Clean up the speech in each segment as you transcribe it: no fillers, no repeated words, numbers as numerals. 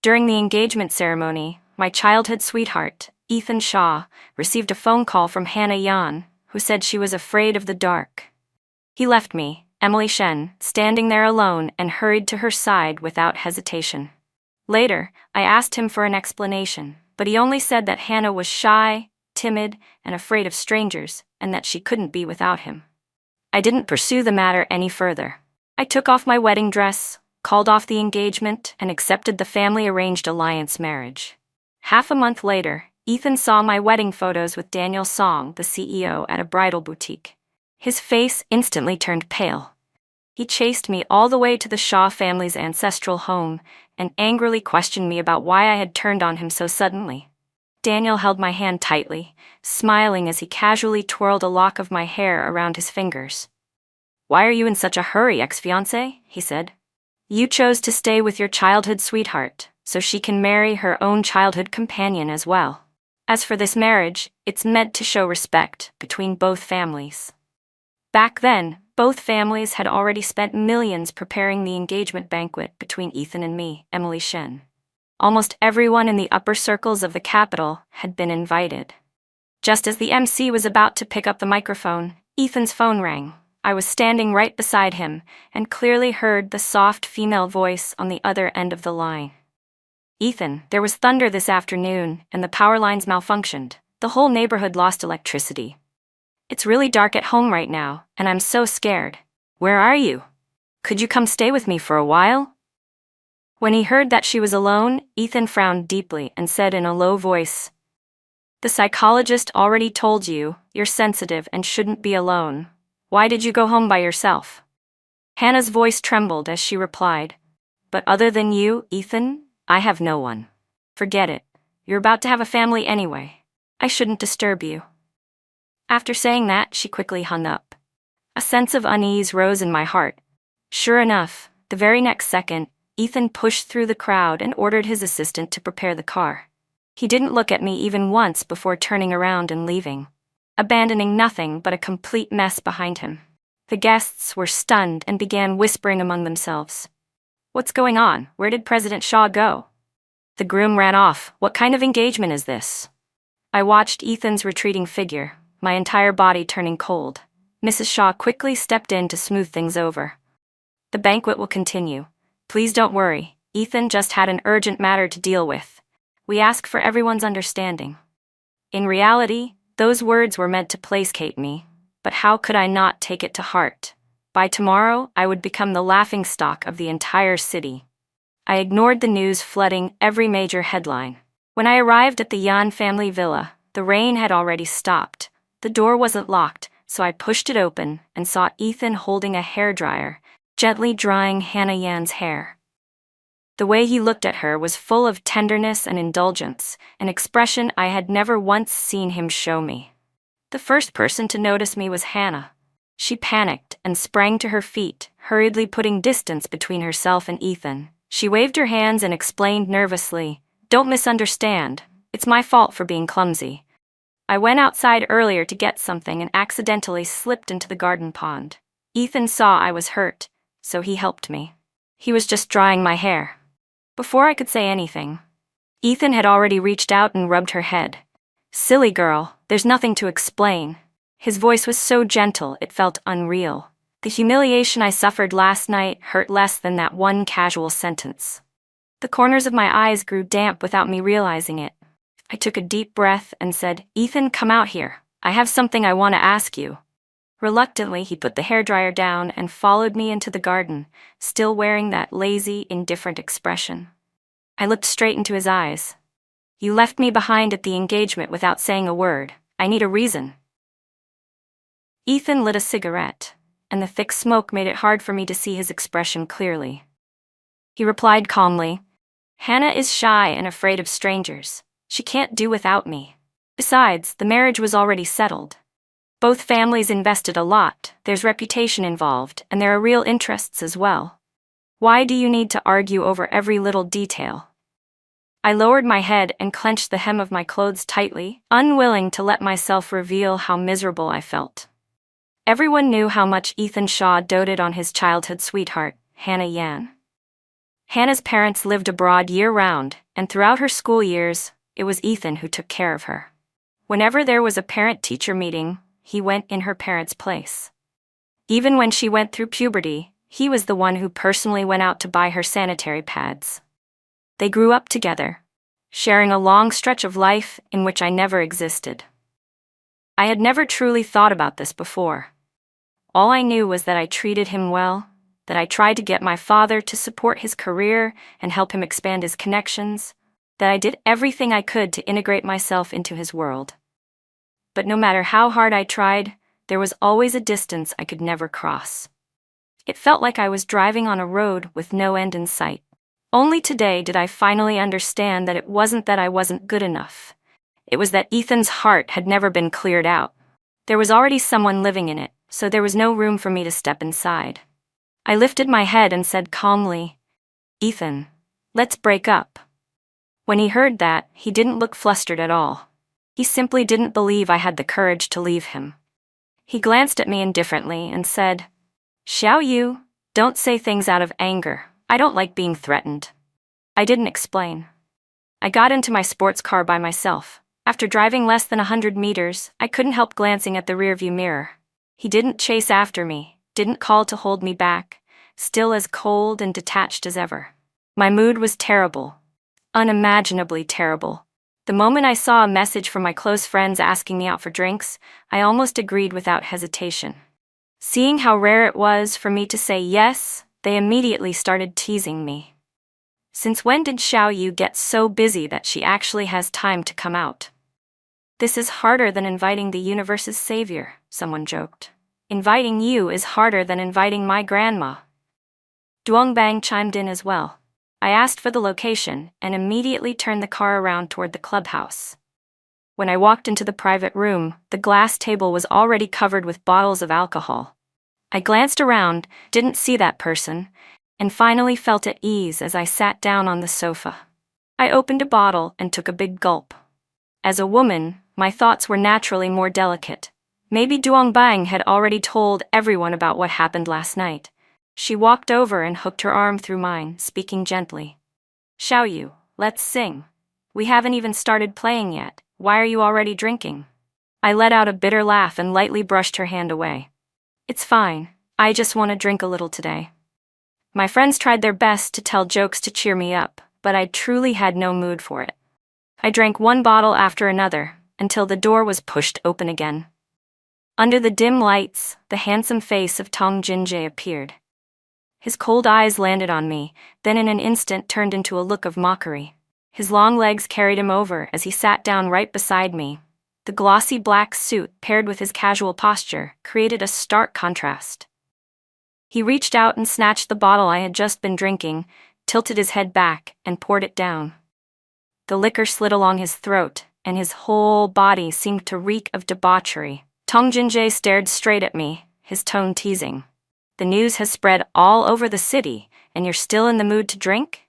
During the engagement ceremony, my childhood sweetheart, Ethan Shaw, received a phone call from Hannah Yan, who said she was afraid of the dark. He left me, Emily Shen, standing there alone and hurried to her side without hesitation. Later, I asked him for an explanation, but he only said that Hannah was shy, timid, and afraid of strangers, and that she couldn't be without him. I didn't pursue the matter any further. I took off my wedding dress, called off the engagement, and accepted the family-arranged alliance marriage. Half a month later, Ethan saw my wedding photos with Daniel Song, the CEO, at a bridal boutique. His face instantly turned pale. He chased me all the way to the Shaw family's ancestral home and angrily questioned me about why I had turned on him so suddenly. Daniel held my hand tightly, smiling as he casually twirled a lock of my hair around his fingers. "Why are you in such a hurry, ex-fiancé?" he said. "You chose to stay with your childhood sweetheart, so she can marry her own childhood companion as well. As for this marriage, it's meant to show respect between both families." Back then, both families had already spent millions preparing the engagement banquet between Ethan and me, Emily Shen. Almost everyone in the upper circles of the capital had been invited. Just as the MC was about to pick up the microphone, Ethan's phone rang. I was standing right beside him and clearly heard the soft female voice on the other end of the line. "Ethan, there was thunder this afternoon and the power lines malfunctioned. The whole neighborhood lost electricity. It's really dark at home right now, and I'm so scared. Where are you? Could you come stay with me for a while?" When he heard that she was alone, Ethan frowned deeply and said in a low voice, "The psychologist already told you you're sensitive and shouldn't be alone. Why did you go home by yourself?" Hannah's voice trembled as she replied, "But other than you, Ethan, I have no one. Forget it. You're about to have a family anyway. I shouldn't disturb you." After saying that, she quickly hung up. A sense of unease rose in my heart. Sure enough, the very next second, Ethan pushed through the crowd and ordered his assistant to prepare the car. He didn't look at me even once before turning around and leaving, abandoning nothing but a complete mess behind him. The guests were stunned and began whispering among themselves. "What's going on? Where did President Shaw go? The groom ran off. What kind of engagement is this?" I watched Ethan's retreating figure, my entire body turning cold. Mrs. Shaw quickly stepped in to smooth things over. "The banquet will continue. Please don't worry. Ethan just had an urgent matter to deal with. We ask for everyone's understanding." In reality, those words were meant to placate me, but how could I not take it to heart? By tomorrow, I would become the laughingstock of the entire city. I ignored the news flooding every major headline. When I arrived at the Yan family villa, the rain had already stopped. The door wasn't locked, so I pushed it open and saw Ethan holding a hairdryer, gently drying Hannah Yan's hair. The way he looked at her was full of tenderness and indulgence, an expression I had never once seen him show me. The first person to notice me was Hannah. She panicked and sprang to her feet, hurriedly putting distance between herself and Ethan. She waved her hands and explained nervously, "Don't misunderstand. It's my fault for being clumsy. I went outside earlier to get something and accidentally slipped into the garden pond. Ethan saw I was hurt, so he helped me. He was just drying my hair." Before I could say anything, Ethan had already reached out and rubbed her head. "Silly girl, there's nothing to explain." His voice was so gentle it felt unreal. The humiliation I suffered last night hurt less than that one casual sentence. The corners of my eyes grew damp without me realizing it. I took a deep breath and said, "Ethan, come out here. I have something I want to ask you." Reluctantly, he put the hairdryer down and followed me into the garden, still wearing that lazy, indifferent expression. I looked straight into his eyes. "You left me behind at the engagement without saying a word. I need a reason." Ethan lit a cigarette, and the thick smoke made it hard for me to see his expression clearly. He replied calmly, "Hannah is shy and afraid of strangers. She can't do without me. Besides, the marriage was already settled. Both families invested a lot, there's reputation involved, and there are real interests as well. Why do you need to argue over every little detail?" I lowered my head and clenched the hem of my clothes tightly, unwilling to let myself reveal how miserable I felt. Everyone knew how much Ethan Shaw doted on his childhood sweetheart, Hannah Yan. Hannah's parents lived abroad year-round, and throughout her school years, it was Ethan who took care of her. Whenever there was a parent-teacher meeting, he went in her parents' place. Even when she went through puberty, he was the one who personally went out to buy her sanitary pads. They grew up together, sharing a long stretch of life in which I never existed. I had never truly thought about this before. All I knew was that I treated him well, that I tried to get my father to support his career and help him expand his connections, that I did everything I could to integrate myself into his world. But no matter how hard I tried, there was always a distance I could never cross. It felt like I was driving on a road with no end in sight. Only today did I finally understand that it wasn't that I wasn't good enough. It was that Ethan's heart had never been cleared out. There was already someone living in it, so there was no room for me to step inside. I lifted my head and said calmly, "Ethan, let's break up." When he heard that, he didn't look flustered at all. He simply didn't believe I had the courage to leave him. He glanced at me indifferently and said, "Xiao Yu, don't say things out of anger. I don't like being threatened." I didn't explain. I got into my sports car by myself. After driving less than 100 meters, I couldn't help glancing at the rearview mirror. He didn't chase after me, didn't call to hold me back, still as cold and detached as ever. My mood was terrible, unimaginably terrible. The moment I saw a message from my close friends asking me out for drinks, I almost agreed without hesitation. Seeing how rare it was for me to say yes, they immediately started teasing me. "Since when did Xiao Yu get so busy that she actually has time to come out?" "This is harder than inviting the universe's savior," someone joked. "Inviting you is harder than inviting my grandma." Duongbang chimed in as well. I asked for the location and immediately turned the car around toward the clubhouse. When I walked into the private room, the glass table was already covered with bottles of alcohol. I glanced around, didn't see that person, and finally felt at ease as I sat down on the sofa. I opened a bottle and took a big gulp. As a woman, my thoughts were naturally more delicate. Maybe Duongbang had already told everyone about what happened last night. She walked over and hooked her arm through mine, speaking gently. "Xiao Yu, let's sing. We haven't even started playing yet. Why are you already drinking?" I let out a bitter laugh and lightly brushed her hand away. "It's fine. I just want to drink a little today." My friends tried their best to tell jokes to cheer me up, but I truly had no mood for it. I drank one bottle after another, until the door was pushed open again. Under the dim lights, the handsome face of Tong Jinjae appeared. His cold eyes landed on me, then in an instant turned into a look of mockery. His long legs carried him over as he sat down right beside me. The glossy black suit, paired with his casual posture, created a stark contrast. He reached out and snatched the bottle I had just been drinking, tilted his head back, and poured it down. The liquor slid along his throat, and his whole body seemed to reek of debauchery. Tong Jinjae stared straight at me, his tone teasing. "The news has spread all over the city, and you're still in the mood to drink?"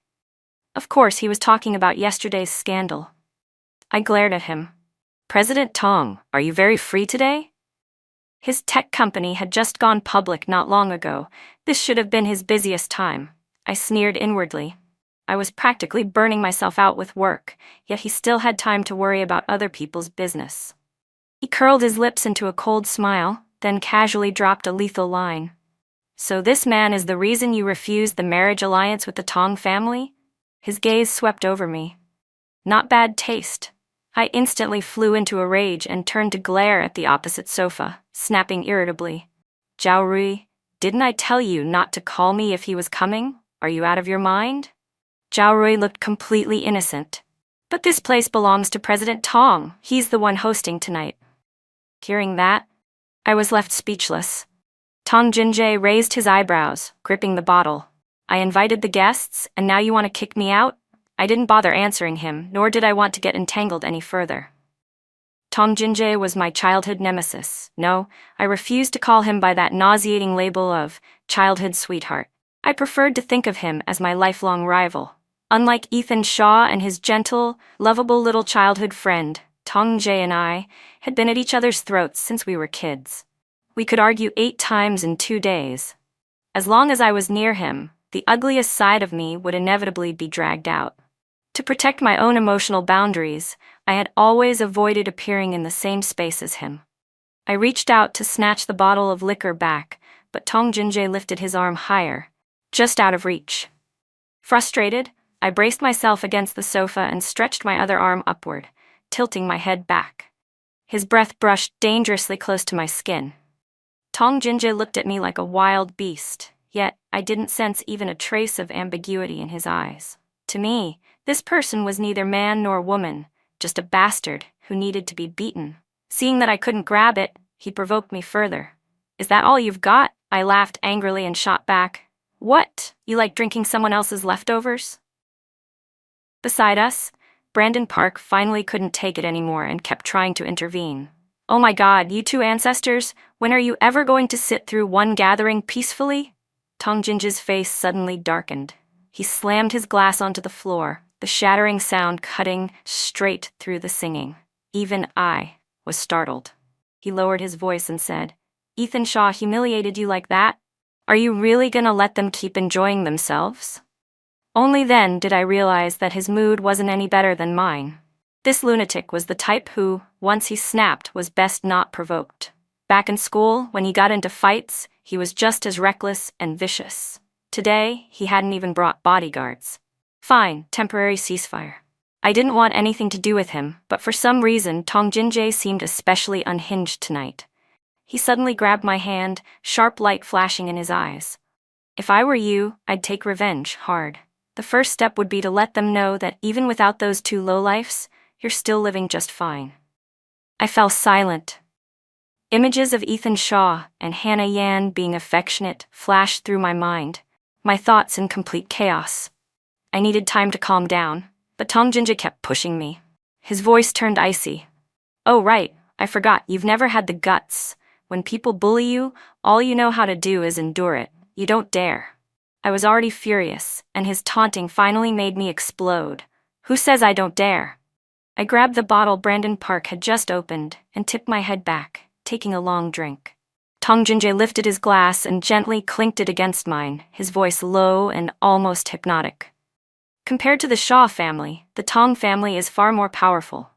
Of course, he was talking about yesterday's scandal. I glared at him. "President Tong, are you very free today?" His tech company had just gone public not long ago. This should have been his busiest time. I sneered inwardly. I was practically burning myself out with work, yet he still had time to worry about other people's business. He curled his lips into a cold smile, then casually dropped a lethal line. "So this man is the reason you refused the marriage alliance with the Tong family?" His gaze swept over me. Not bad taste. I instantly flew into a rage and turned to glare at the opposite sofa, snapping irritably. "Zhao Rui, didn't I tell you not to call me if he was coming? Are you out of your mind?" Zhao Rui looked completely innocent. "But this place belongs to President Tong. He's the one hosting tonight." Hearing that, I was left speechless. Tong Jinjae raised his eyebrows, gripping the bottle. "I invited the guests, and now you want to kick me out?" I didn't bother answering him, nor did I want to get entangled any further. Tong Jinjae was my childhood nemesis. No, I refused to call him by that nauseating label of childhood sweetheart. I preferred to think of him as my lifelong rival. Unlike Ethan Shaw and his gentle, lovable little childhood friend, Tong Jae and I had been at each other's throats since we were kids. We could argue 8 times in 2 days. As long as I was near him, the ugliest side of me would inevitably be dragged out. To protect my own emotional boundaries, I had always avoided appearing in the same space as him. I reached out to snatch the bottle of liquor back, but Tong Jinjae lifted his arm higher, just out of reach. Frustrated, I braced myself against the sofa and stretched my other arm upward, tilting my head back. His breath brushed dangerously close to my skin. Tong Jinjae looked at me like a wild beast, yet I didn't sense even a trace of ambiguity in his eyes. To me, this person was neither man nor woman, just a bastard who needed to be beaten. Seeing that I couldn't grab it, he provoked me further. "Is that all you've got?" I laughed angrily and shot back. "What? You like drinking someone else's leftovers?" Beside us, Brandon Park finally couldn't take it anymore and kept trying to intervene. "Oh my God, you two ancestors, when are you ever going to sit through one gathering peacefully?" Tong Jinjae's face suddenly darkened. He slammed his glass onto the floor, the shattering sound cutting straight through the singing. Even I was startled. He lowered his voice and said, "Ethan Shaw humiliated you like that? Are you really gonna let them keep enjoying themselves?" Only then did I realize that his mood wasn't any better than mine. This lunatic was the type who, once he snapped, was best not provoked. Back in school, when he got into fights, he was just as reckless and vicious. Today, he hadn't even brought bodyguards. Fine, temporary ceasefire. I didn't want anything to do with him, but for some reason, Tong Jinjae seemed especially unhinged tonight. He suddenly grabbed my hand, sharp light flashing in his eyes. "If I were you, I'd take revenge hard. The first step would be to let them know that even without those two lowlifes, you're still living just fine." I fell silent. Images of Ethan Shaw and Hannah Yan being affectionate flashed through my mind, my thoughts in complete chaos. I needed time to calm down, but Tong Jinjae kept pushing me. His voice turned icy. "Oh right, I forgot, you've never had the guts. When people bully you, all you know how to do is endure it. You don't dare." I was already furious, and his taunting finally made me explode. "Who says I don't dare?" I grabbed the bottle Brandon Park had just opened and tipped my head back, taking a long drink. Tong Jinjae lifted his glass and gently clinked it against mine, his voice low and almost hypnotic. "Compared to the Shaw family, the Tong family is far more powerful.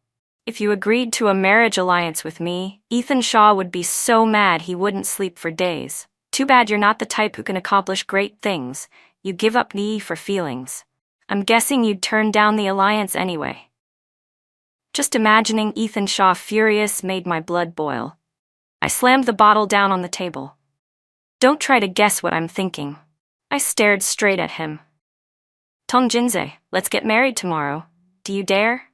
If you agreed to a marriage alliance with me, Ethan Shaw would be so mad he wouldn't sleep for days. Too bad you're not the type who can accomplish great things. You give up me for feelings. I'm guessing you'd turn down the alliance anyway." Just imagining Ethan Shaw furious made my blood boil. I slammed the bottle down on the table. "Don't try to guess what I'm thinking." I stared straight at him. "Tong Jinjae, let's get married tomorrow. Do you dare?"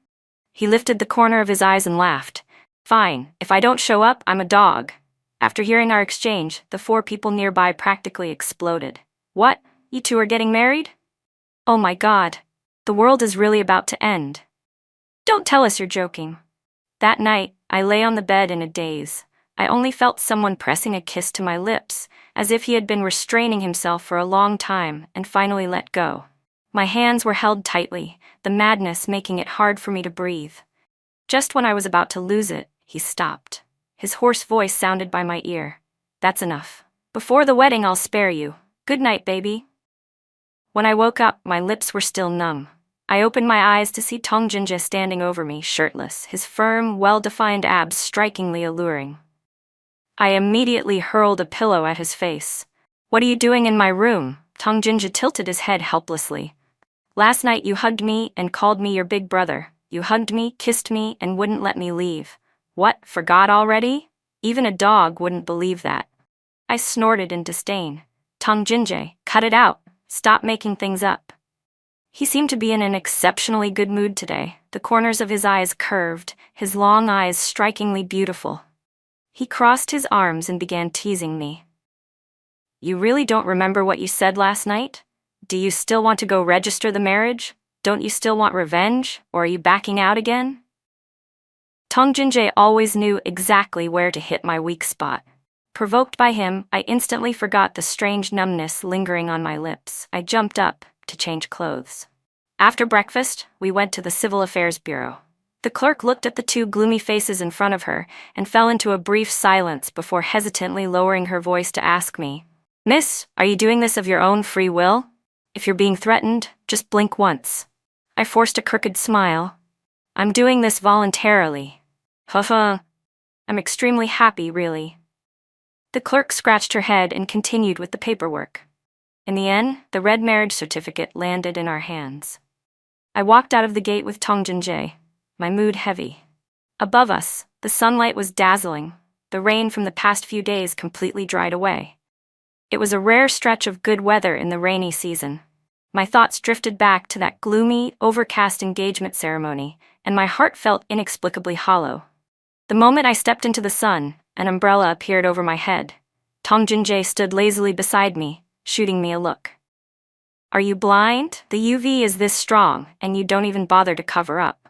He lifted the corner of his eyes and laughed. "Fine, if I don't show up, I'm a dog." After hearing our exchange, the 4 people nearby practically exploded. "What? You two are getting married? Oh my God. The world is really about to end. Don't tell us you're joking." That night, I lay on the bed in a daze. I only felt someone pressing a kiss to my lips, as if he had been restraining himself for a long time and finally let go. My hands were held tightly, the madness making it hard for me to breathe. Just when I was about to lose it, he stopped. His hoarse voice sounded by my ear. "That's enough. Before the wedding, I'll spare you. Good night, baby." When I woke up, my lips were still numb. I opened my eyes to see Tong Jinjae standing over me, shirtless, his firm, well-defined abs strikingly alluring. I immediately hurled a pillow at his face. "What are you doing in my room?" Tong Jinjae tilted his head helplessly. "Last night you hugged me and called me your big brother. You hugged me, kissed me, and wouldn't let me leave. What, forgot already? Even a dog wouldn't believe that." I snorted in disdain. "Tong Jinjae, cut it out. Stop making things up." He seemed to be in an exceptionally good mood today, the corners of his eyes curved, his long eyes strikingly beautiful. He crossed his arms and began teasing me. "You really don't remember what you said last night? Do you still want to go register the marriage? Don't you still want revenge, or are you backing out again?" Tong Jinjae always knew exactly where to hit my weak spot. Provoked by him, I instantly forgot the strange numbness lingering on my lips. I jumped up to change clothes. After breakfast, we went to the Civil Affairs Bureau. The clerk looked at the 2 gloomy faces in front of her and fell into a brief silence before hesitantly lowering her voice to ask me, "Miss, are you doing this of your own free will?" If you're being threatened, just blink once. I forced a crooked smile. I'm doing this voluntarily. Haha. I'm extremely happy, really. The clerk scratched her head and continued with the paperwork. In the end, the red marriage certificate landed in our hands. I walked out of the gate with Tong Jinjae, my mood heavy. Above us, the sunlight was dazzling. The rain from the past few days completely dried away. It was a rare stretch of good weather in the rainy season. My thoughts drifted back to that gloomy, overcast engagement ceremony, and my heart felt inexplicably hollow. The moment I stepped into the sun, an umbrella appeared over my head. Tong Jinjae stood lazily beside me, shooting me a look. Are you blind? The UV is this strong, and you don't even bother to cover up.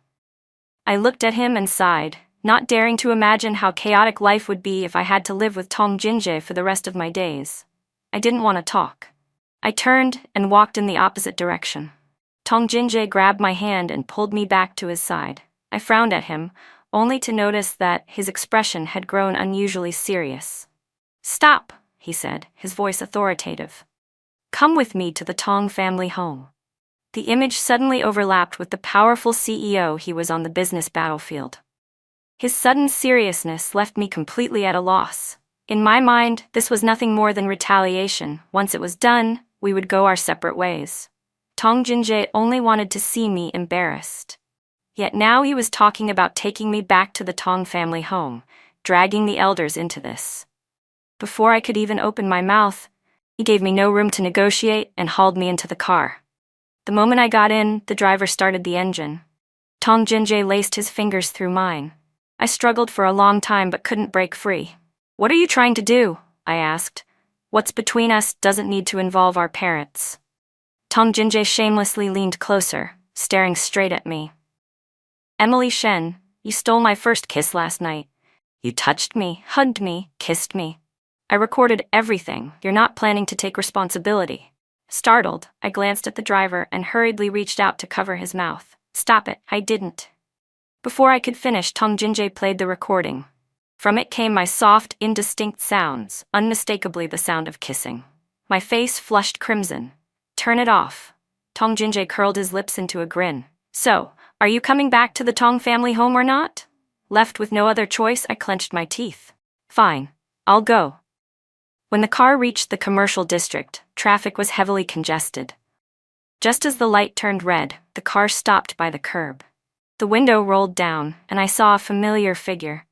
I looked at him and sighed, not daring to imagine how chaotic life would be if I had to live with Tong Jinjae for the rest of my days. I didn't want to talk. I turned and walked in the opposite direction. Tong Jinjae grabbed my hand and pulled me back to his side. I frowned at him, only to notice that his expression had grown unusually serious. Stop, he said, his voice authoritative. Come with me to the Tong family home. The image suddenly overlapped with the powerful CEO he was on the business battlefield. His sudden seriousness left me completely at a loss. In my mind, this was nothing more than retaliation. Once it was done, we would go our separate ways. Tong Jinjae only wanted to see me embarrassed. Yet now he was talking about taking me back to the Tong family home, dragging the elders into this. Before I could even open my mouth, he gave me no room to negotiate and hauled me into the car. The moment I got in, the driver started the engine. Tong Jinjae laced his fingers through mine. I struggled for a long time but couldn't break free. What are you trying to do? I asked. What's between us doesn't need to involve our parents. Tong Jinjae shamelessly leaned closer, staring straight at me. Emily Shen, you stole my first kiss last night. You touched me, hugged me, kissed me. I recorded everything. You're not planning to take responsibility. Startled, I glanced at the driver and hurriedly reached out to cover his mouth. Stop it, I didn't. Before I could finish, Tong Jinjae played the recording. From it came my soft, indistinct sounds, unmistakably the sound of kissing. My face flushed crimson. Turn it off. Tong Jinjae curled his lips into a grin. So, are you coming back to the Tong family home or not? Left with no other choice, I clenched my teeth. Fine, I'll go. When the car reached the commercial district, traffic was heavily congested. Just as the light turned red, the car stopped by the curb. The window rolled down, and I saw a familiar figure.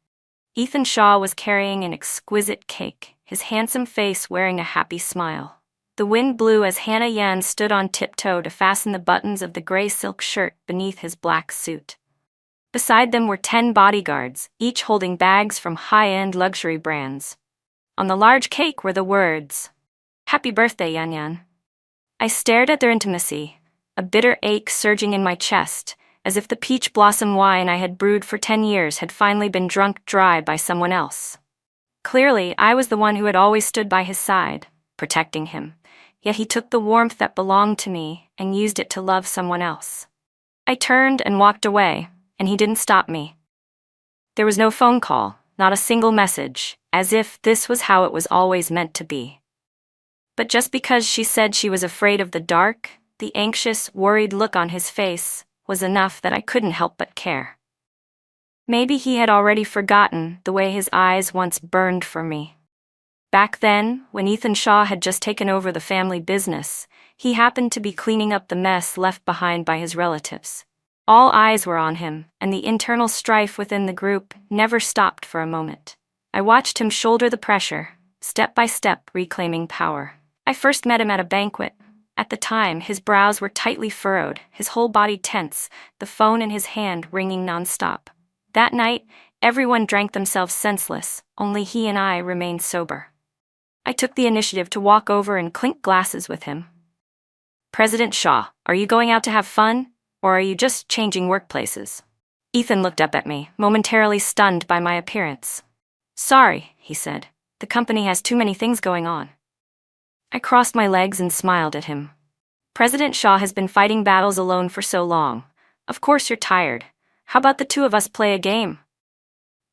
Ethan Shaw was carrying an exquisite cake, his handsome face wearing a happy smile. The wind blew as Hannah Yan stood on tiptoe to fasten the buttons of the gray silk shirt beneath his black suit. Beside them were 10 bodyguards, each holding bags from high-end luxury brands. On the large cake were the words, "Happy birthday, Yan Yan." I stared at their intimacy, a bitter ache surging in my chest, as if the peach blossom wine I had brewed for 10 years had finally been drunk dry by someone else. Clearly, I was the one who had always stood by his side, protecting him, yet he took the warmth that belonged to me and used it to love someone else. I turned and walked away, and he didn't stop me. There was no phone call, not a single message, as if this was how it was always meant to be. But just because she said she was afraid of the dark, the anxious, worried look on his face was enough that I couldn't help but care. Maybe he had already forgotten the way his eyes once burned for me. Back then, when Ethan Shaw had just taken over the family business, he happened to be cleaning up the mess left behind by his relatives. All eyes were on him, and the internal strife within the group never stopped for a moment. I watched him shoulder the pressure, step by step reclaiming power. I first met him at a banquet. At the time, his brows were tightly furrowed, his whole body tense, the phone in his hand ringing nonstop. That night, everyone drank themselves senseless, only he and I remained sober. I took the initiative to walk over and clink glasses with him. "President Shaw, are you going out to have fun, or are you just changing workplaces?" Ethan looked up at me, momentarily stunned by my appearance. "Sorry," he said. "The company has too many things going on." I crossed my legs and smiled at him. "President Shaw has been fighting battles alone for so long. Of course you're tired. How about the two of us play a game?"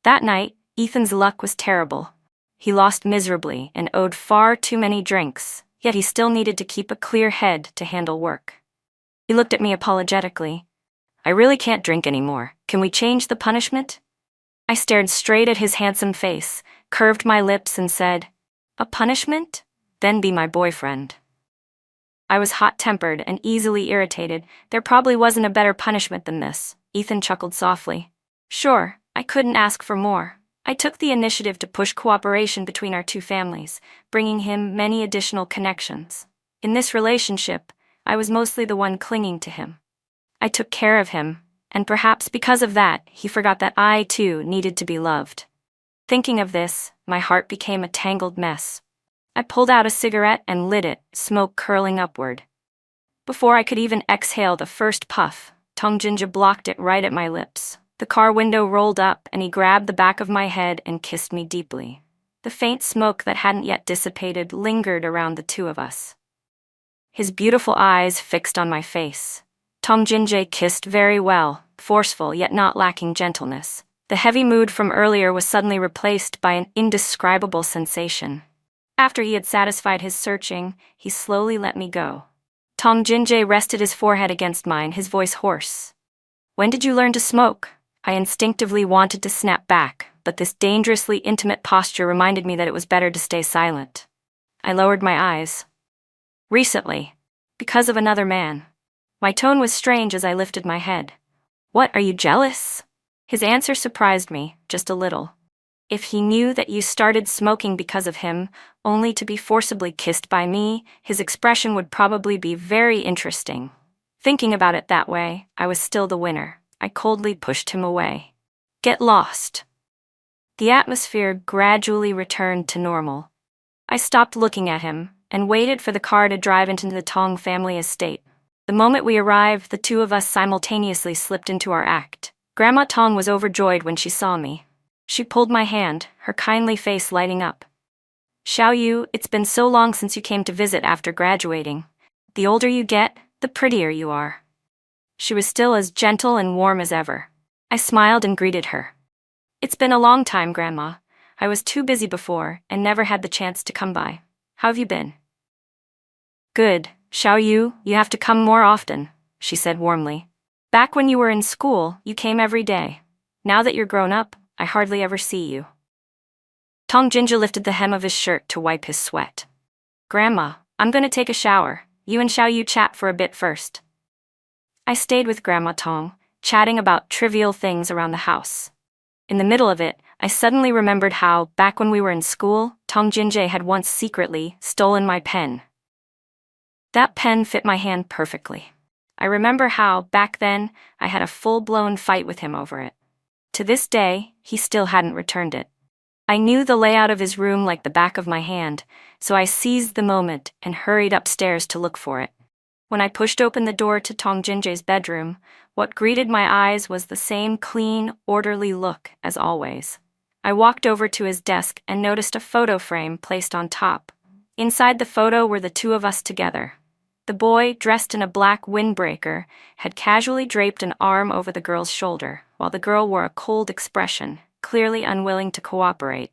That night, Ethan's luck was terrible. He lost miserably and owed far too many drinks, yet he still needed to keep a clear head to handle work. He looked at me apologetically. I really can't drink anymore. Can we change the punishment? I stared straight at his handsome face, curved my lips and said, a punishment? Then be my boyfriend. I was hot-tempered and easily irritated. There probably wasn't a better punishment than this. Ethan chuckled softly. Sure, I couldn't ask for more. I took the initiative to push cooperation between our two families, bringing him many additional connections. In this relationship, I was mostly the one clinging to him. I took care of him, and perhaps because of that, he forgot that I, too, needed to be loved. Thinking of this, my heart became a tangled mess. I pulled out a cigarette and lit it, smoke curling upward. Before I could even exhale the first puff, Tong Jinja blocked it right at my lips. The car window rolled up and he grabbed the back of my head and kissed me deeply. The faint smoke that hadn't yet dissipated lingered around the two of us. His beautiful eyes fixed on my face. Tong Jinja kissed very well, forceful yet not lacking gentleness. The heavy mood from earlier was suddenly replaced by an indescribable sensation. After he had satisfied his searching, he slowly let me go. Tong Jinja rested his forehead against mine, his voice hoarse. When did you learn to smoke? I instinctively wanted to snap back, but this dangerously intimate posture reminded me that it was better to stay silent. I lowered my eyes. Recently, because of another man. My tone was strange as I lifted my head. What, are you jealous? His answer surprised me, just a little. If he knew that you started smoking because of him, only to be forcibly kissed by me, his expression would probably be very interesting. Thinking about it that way, I was still the winner. I coldly pushed him away. Get lost. The atmosphere gradually returned to normal. I stopped looking at him and waited for the car to drive into the Tong family estate. The moment we arrived, the two of us simultaneously slipped into our act. Grandma Tong was overjoyed when she saw me. She pulled my hand, her kindly face lighting up. Xiao Yu, it's been so long since you came to visit after graduating. The older you get, the prettier you are. She was still as gentle and warm as ever. I smiled and greeted her. It's been a long time, Grandma. I was too busy before and never had the chance to come by. How have you been? Good, Xiao Yu, you have to come more often, she said warmly. Back when you were in school, you came every day. Now that you're grown up, I hardly ever see you. Tong Jinja lifted the hem of his shirt to wipe his sweat. Grandma, I'm gonna take a shower. You and Xiao Yu chat for a bit first. I stayed with Grandma Tong, chatting about trivial things around the house. In the middle of it, I suddenly remembered how, back when we were in school, Tong Jinja had once secretly stolen my pen. That pen fit my hand perfectly. I remember how, back then, I had a full-blown fight with him over it. To this day, he still hadn't returned it. I knew the layout of his room like the back of my hand, so I seized the moment and hurried upstairs to look for it. When I pushed open the door to Tong Jinja's bedroom, what greeted my eyes was the same clean, orderly look as always. I walked over to his desk and noticed a photo frame placed on top. Inside the photo were the two of us together. The boy, dressed in a black windbreaker, had casually draped an arm over the girl's shoulder, while the girl wore a cold expression, clearly unwilling to cooperate.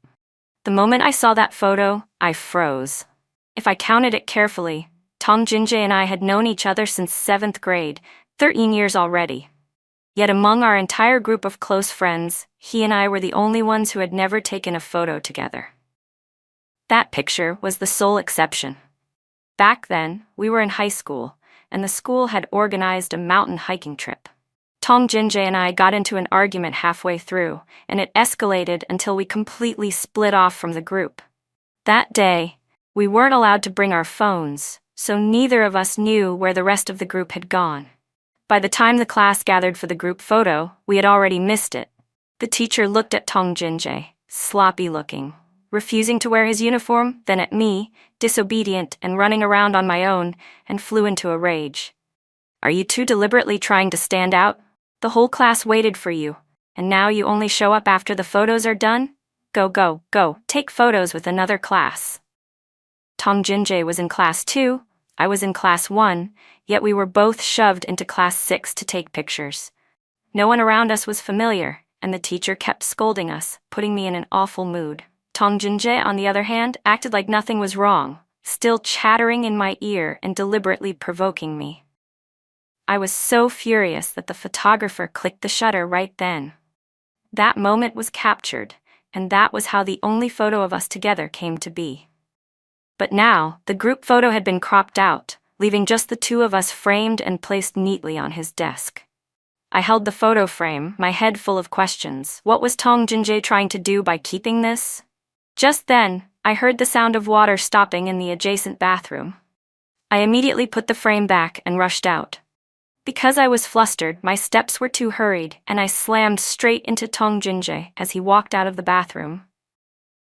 The moment I saw that photo, I froze. If I counted it carefully, Tong Jinja and I had known each other since 7th grade, 13 years already. Yet among our entire group of close friends, he and I were the only ones who had never taken a photo together. That picture was the sole exception. Back then, we were in high school, and the school had organized a mountain hiking trip. Tong Jinja and I got into an argument halfway through, and it escalated until we completely split off from the group. That day, we weren't allowed to bring our phones, so neither of us knew where the rest of the group had gone. By the time the class gathered for the group photo, we had already missed it. The teacher looked at Tong Jinja, sloppy-looking, refusing to wear his uniform, then at me, disobedient and running around on my own, and flew into a rage. Are you two deliberately trying to stand out? The whole class waited for you, and now you only show up after the photos are done? Go, go, go, take photos with another class. Tong Jinja was in class 2, I was in class 1, yet we were both shoved into class 6 to take pictures. No one around us was familiar, and the teacher kept scolding us, putting me in an awful mood. Tong Jinja, on the other hand, acted like nothing was wrong, still chattering in my ear and deliberately provoking me. I was so furious that the photographer clicked the shutter right then. That moment was captured, and that was how the only photo of us together came to be. But now, the group photo had been cropped out, leaving just the two of us framed and placed neatly on his desk. I held the photo frame, my head full of questions. What was Tong Jinjae trying to do by keeping this? Just then, I heard the sound of water stopping in the adjacent bathroom. I immediately put the frame back and rushed out. Because I was flustered, my steps were too hurried, and I slammed straight into Tong Jinjae as he walked out of the bathroom.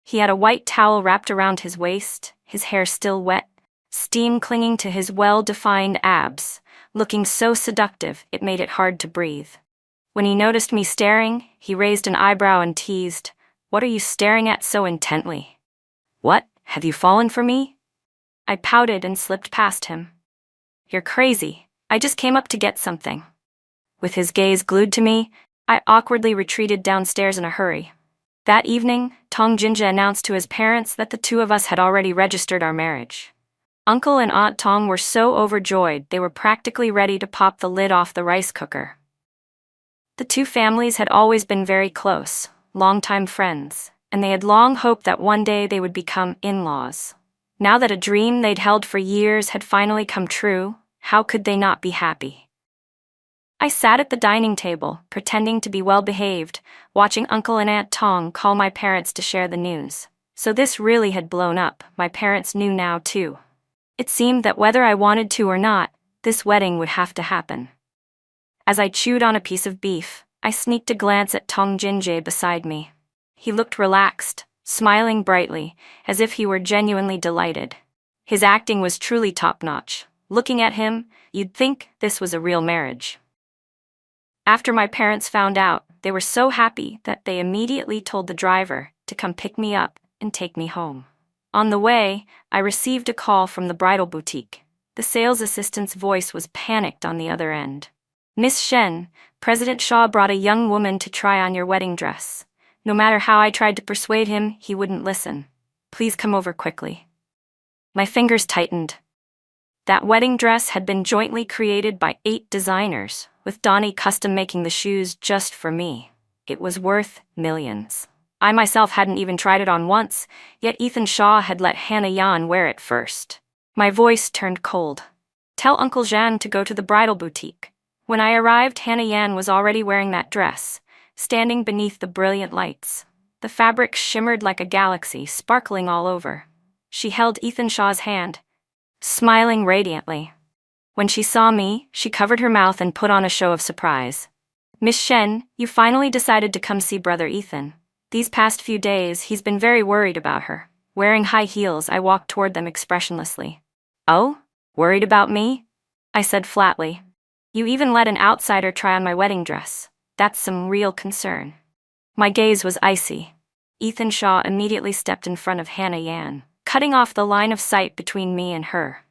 He had a white towel wrapped around his waist, his hair still wet, steam clinging to his well-defined abs, looking so seductive it made it hard to breathe. When he noticed me staring, he raised an eyebrow and teased, "What are you staring at so intently? What, have you fallen for me?" I pouted and slipped past him. "You're crazy. I just came up to get something." With his gaze glued to me, I awkwardly retreated downstairs in a hurry. That evening, Tong Jinja announced to his parents that the two of us had already registered our marriage. Uncle and Aunt Tong were so overjoyed they were practically ready to pop the lid off the rice cooker. The two families had always been very close, longtime friends, and they had long hoped that one day they would become in-laws. Now that a dream they'd held for years had finally come true, how could they not be happy? I sat at the dining table, pretending to be well-behaved, watching Uncle and Aunt Tong call my parents to share the news. So this really had blown up. My parents knew now too. It seemed that whether I wanted to or not, this wedding would have to happen. As I chewed on a piece of beef, I sneaked a glance at Tong Jinjae beside me. He looked relaxed, smiling brightly, as if he were genuinely delighted. His acting was truly top-notch. Looking at him, you'd think this was a real marriage. After my parents found out, they were so happy that they immediately told the driver to come pick me up and take me home. On the way, I received a call from the bridal boutique. The sales assistant's voice was panicked on the other end. "Miss Shen, President Shaw brought a young woman to try on your wedding dress. No matter how I tried to persuade him, he wouldn't listen. Please come over quickly." My fingers tightened. That wedding dress had been jointly created by 8 designers, with Donnie custom making the shoes just for me. It was worth millions. I myself hadn't even tried it on once, yet Ethan Shaw had let Hannah Yan wear it first. My voice turned cold. "Tell Uncle Jean to go to the bridal boutique." When I arrived, Hannah Yan was already wearing that dress, standing beneath the brilliant lights. The fabric shimmered like a galaxy, sparkling all over. She held Ethan Shaw's hand, smiling radiantly. When she saw me, she covered her mouth and put on a show of surprise. "Miss Shen, you finally decided to come see Brother Ethan. These past few days, he's been very worried about her." Wearing high heels, I walked toward them expressionlessly. "Oh? Worried about me?" I said flatly. "You even let an outsider try on my wedding dress. That's some real concern." My gaze was icy. Ethan Shaw immediately stepped in front of Hannah Yan, cutting off the line of sight between me and her.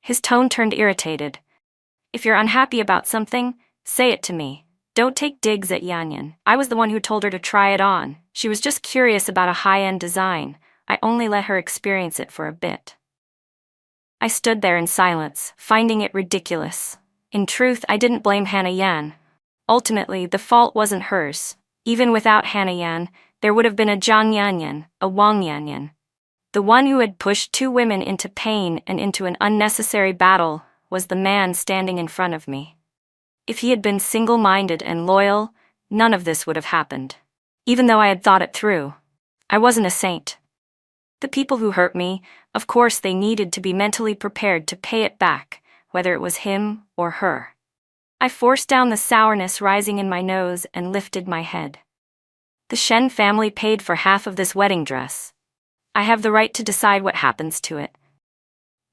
His tone turned irritated. "If you're unhappy about something, say it to me. Don't take digs at Yanyan. I was the one who told her to try it on. She was just curious about a high-end design. I only let her experience it for a bit." I stood there in silence, finding it ridiculous. In truth, I didn't blame Hannah Yan. Ultimately, the fault wasn't hers. Even without Hannah Yan, there would have been a Zhang Yanyan, a Wang Yanyan. The one who had pushed 2 women into pain and into an unnecessary battle was the man standing in front of me. If he had been single-minded and loyal, none of this would have happened. Even though I had thought it through, I wasn't a saint. The people who hurt me, of course they needed to be mentally prepared to pay it back, whether it was him or her. I forced down the sourness rising in my nose and lifted my head. The Shen family paid for half of this wedding dress. I have the right to decide what happens to it.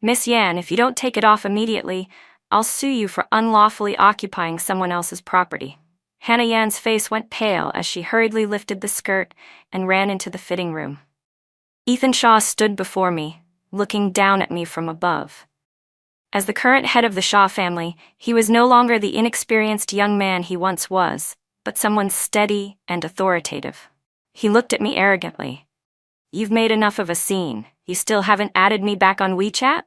Miss Yan, if you don't take it off immediately, I'll sue you for unlawfully occupying someone else's property." Hannah Yan's face went pale as she hurriedly lifted the skirt and ran into the fitting room. Ethan Shaw stood before me, looking down at me from above. As the current head of the Shaw family, he was no longer the inexperienced young man he once was, but someone steady and authoritative. He looked at me arrogantly. You've made enough of a scene. You still haven't added me back on WeChat?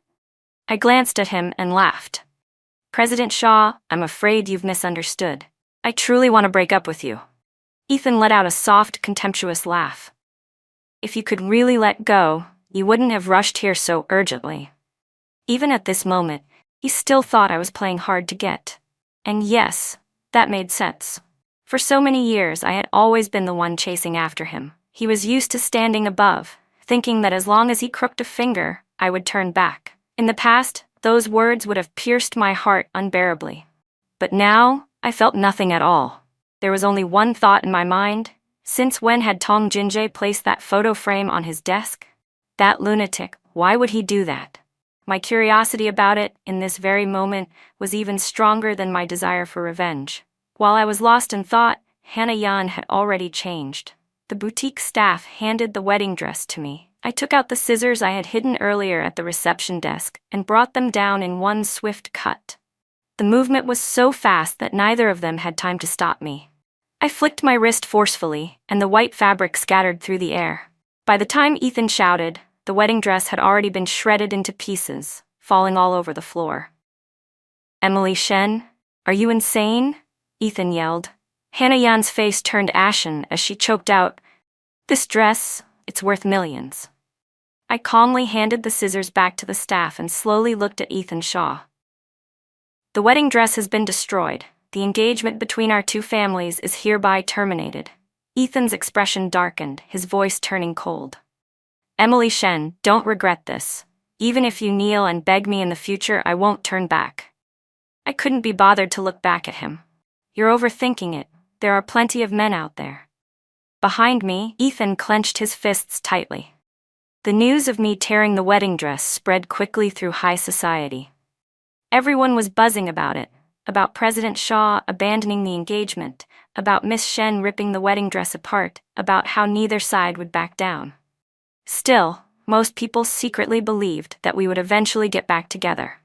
I glanced at him and laughed. President Shaw, I'm afraid you've misunderstood. I truly want to break up with you. Ethan let out a soft, contemptuous laugh. If you could really let go, you wouldn't have rushed here so urgently. Even at this moment, he still thought I was playing hard to get. And yes, that made sense. For so many years, I had always been the one chasing after him. He was used to standing above, thinking that as long as he crooked a finger, I would turn back. In the past, those words would have pierced my heart unbearably. But now, I felt nothing at all. There was only one thought in my mind. Since when had Tong Jinjae placed that photo frame on his desk? That lunatic, why would he do that? My curiosity about it, in this very moment, was even stronger than my desire for revenge. While I was lost in thought, Hannah Yan had already changed. The boutique staff handed the wedding dress to me. I took out the scissors I had hidden earlier at the reception desk and brought them down in one swift cut. The movement was so fast that neither of them had time to stop me. I flicked my wrist forcefully, and the white fabric scattered through the air. By the time Ethan shouted, the wedding dress had already been shredded into pieces, falling all over the floor. Emily Shen, are you insane? Ethan yelled. Hannah Yan's face turned ashen as she choked out, "This dress, it's worth millions." I calmly handed the scissors back to the staff and slowly looked at Ethan Shaw. The wedding dress has been destroyed. The engagement between our two families is hereby terminated. Ethan's expression darkened, his voice turning cold. Emily Shen, don't regret this. Even if you kneel and beg me in the future, I won't turn back. I couldn't be bothered to look back at him. You're overthinking it. There are plenty of men out there. Behind me, Ethan clenched his fists tightly. The news of me tearing the wedding dress spread quickly through high society. Everyone was buzzing about it, about President Shaw abandoning the engagement, about Miss Shen ripping the wedding dress apart, about how neither side would back down. Still, most people secretly believed that we would eventually get back together.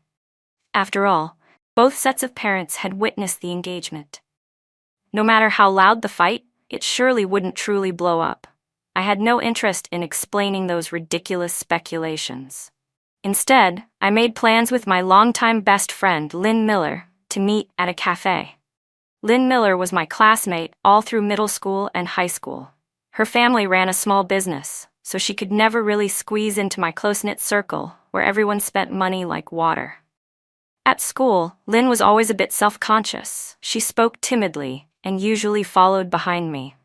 After all, both sets of parents had witnessed the engagement. No matter how loud the fight, it surely wouldn't truly blow up. I had no interest in explaining those ridiculous speculations. Instead, I made plans with my longtime best friend, Lynn Miller, to meet at a cafe. Lynn Miller was my classmate all through middle school and high school. Her family ran a small business, so she could never really squeeze into my close-knit circle, where everyone spent money like water. At school, Lynn was always a bit self-conscious. She spoke timidly and usually followed behind me.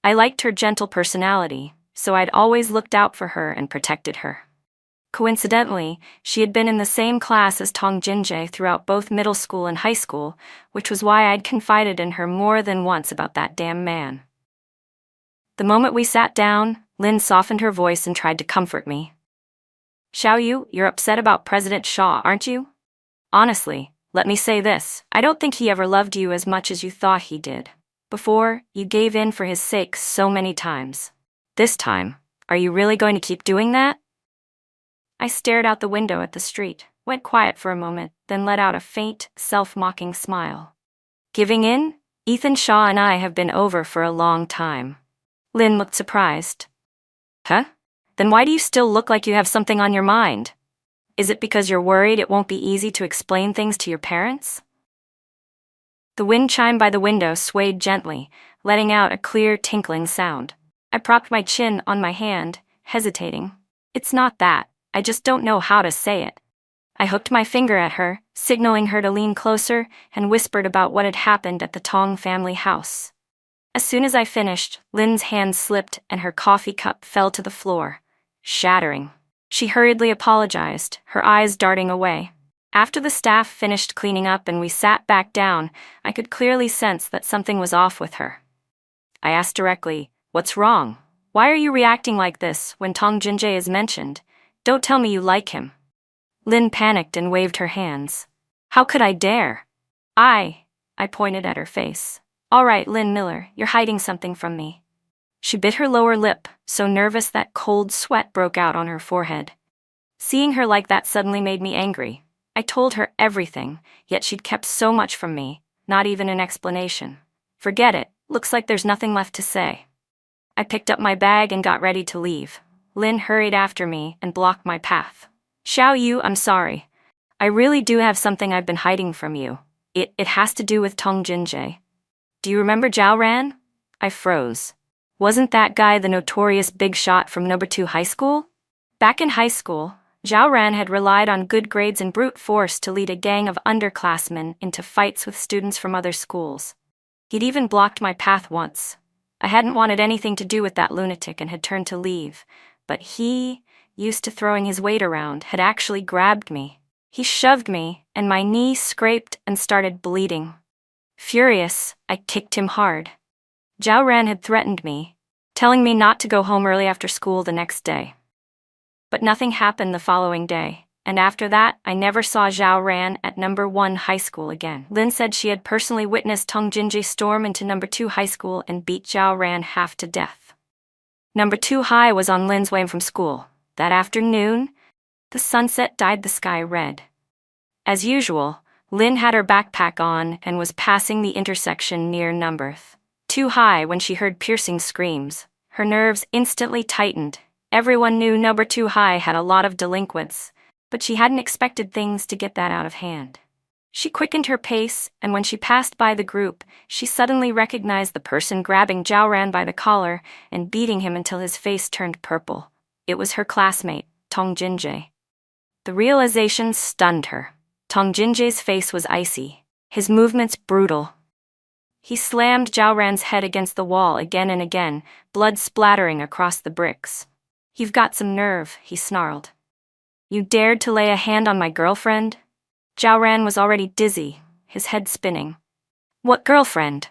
I liked her gentle personality, so I'd always looked out for her and protected her. Coincidentally, she had been in the same class as Tong Jinjae throughout both middle school and high school, which was why I'd confided in her more than once about that damn man. The moment we sat down, Lynn softened her voice and tried to comfort me. Xiaoyu, you're upset about President Shaw, aren't you? Honestly, let me say this, I don't think he ever loved you as much as you thought he did. Before, you gave in for his sake so many times. This time, are you really going to keep doing that? I stared out the window at the street, went quiet for a moment, then let out a faint, self-mocking smile. Giving in? Ethan Shaw and I have been over for a long time. Lynn looked surprised. Huh? Then why do you still look like you have something on your mind? Is it because you're worried it won't be easy to explain things to your parents? The wind chime by the window swayed gently, letting out a clear, tinkling sound. I propped my chin on my hand, hesitating. It's not that, I just don't know how to say it. I hooked my finger at her, signaling her to lean closer, and whispered about what had happened at the Tong family house. As soon as I finished, Lynn's hand slipped and her coffee cup fell to the floor, shattering. She hurriedly apologized, her eyes darting away. After the staff finished cleaning up and we sat back down, I could clearly sense that something was off with her. I asked directly, "What's wrong? Why are you reacting like this when Tong Jinjae is mentioned? Don't tell me you like him." Lynn panicked and waved her hands. "How could I dare?" I pointed at her face. "All right, Lynn Miller, you're hiding something from me." She bit her lower lip, so nervous that cold sweat broke out on her forehead. Seeing her like that suddenly made me angry. I told her everything, yet she'd kept so much from me, not even an explanation. Forget it, looks like there's nothing left to say. I picked up my bag and got ready to leave. Lin hurried after me and blocked my path. Xiao Yu, I'm sorry. I really do have something I've been hiding from you. It has to do with Tong Jinjie. Do you remember Zhao Ran? I froze. Wasn't that guy the notorious big shot from number 2 high school? Back in high school, Zhao Ran had relied on good grades and brute force to lead a gang of underclassmen into fights with students from other schools. He'd even blocked my path once. I hadn't wanted anything to do with that lunatic and had turned to leave, but he, used to throwing his weight around, had actually grabbed me. He shoved me, and my knee scraped and started bleeding. Furious, I kicked him hard. Zhao Ran had threatened me, telling me not to go home early after school the next day. But nothing happened the following day, and after that, I never saw Zhao Ran at number 1 high school again. Lin said she had personally witnessed Tong Jinjie storm into number 2 high school and beat Zhao Ran half to death. Number 2 high was on Lin's way from school. That afternoon, the sunset dyed the sky red. As usual, Lin had her backpack on and was passing the intersection near number 2 high when she heard piercing screams. Her nerves instantly tightened. Everyone knew number 2 high had a lot of delinquents, but she hadn't expected things to get that out of hand. She quickened her pace, and when she passed by the group, she suddenly recognized the person grabbing Zhao Ran by the collar and beating him until his face turned purple. It was her classmate, Tong Jinjie. The realization stunned her. Tong Jinjie's face was icy, his movements brutal. He slammed Zhao Ran's head against the wall again and again, blood splattering across the bricks. You've got some nerve, he snarled. You dared to lay a hand on my girlfriend? Zhao Ran was already dizzy, his head spinning. What girlfriend?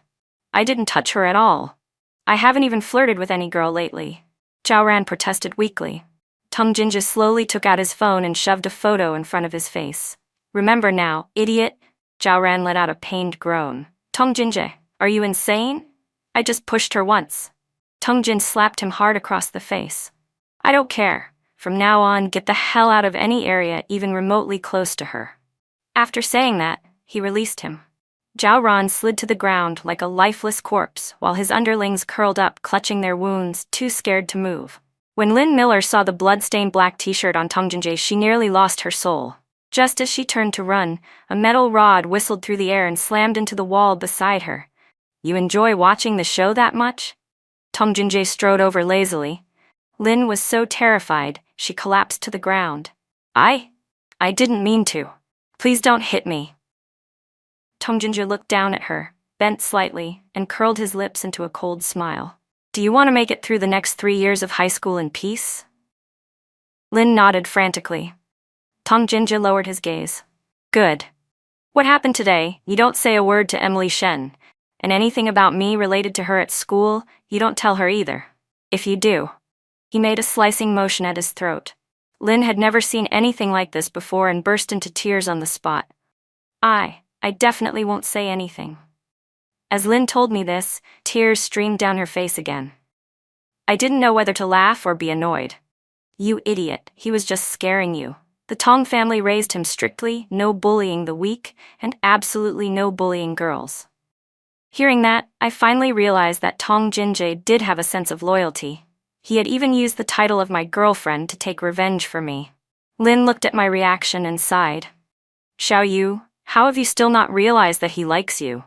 I didn't touch her at all. I haven't even flirted with any girl lately. Zhao Ran protested weakly. Tong Jinjie slowly took out his phone and shoved a photo in front of his face. Remember now, idiot? Zhao Ran let out a pained groan. Tong Jinjie, are you insane? I just pushed her once. Tong Jin slapped him hard across the face. I don't care. From now on, get the hell out of any area even remotely close to her. After saying that, he released him. Zhao Ran slid to the ground like a lifeless corpse while his underlings curled up, clutching their wounds, too scared to move. When Lynn Miller saw the blood-stained black t-shirt on Tong Jinjie, she nearly lost her soul. Just as she turned to run, a metal rod whistled through the air and slammed into the wall beside her. You enjoy watching the show that much? Tong Jinjie strode over lazily. Lin was so terrified, she collapsed to the ground. I didn't mean to. Please don't hit me. Tong Jinjie looked down at her, bent slightly, and curled his lips into a cold smile. Do you want to make it through the next 3 years of high school in peace? Lin nodded frantically. Tong Jinjie lowered his gaze. Good. What happened today? You don't say a word to Emily Shen. And anything about me related to her at school, you don't tell her either. If you do. He made a slicing motion at his throat. Lin had never seen anything like this before and burst into tears on the spot. I definitely won't say anything. As Lin told me this, tears streamed down her face again. I didn't know whether to laugh or be annoyed. You idiot, he was just scaring you. The Tong family raised him strictly, no bullying the weak, and absolutely no bullying girls. Hearing that, I finally realized that Tong Jinjie did have a sense of loyalty. He had even used the title of my girlfriend to take revenge for me. Lin looked at my reaction and sighed. Xiao Yu, how have you still not realized that he likes you?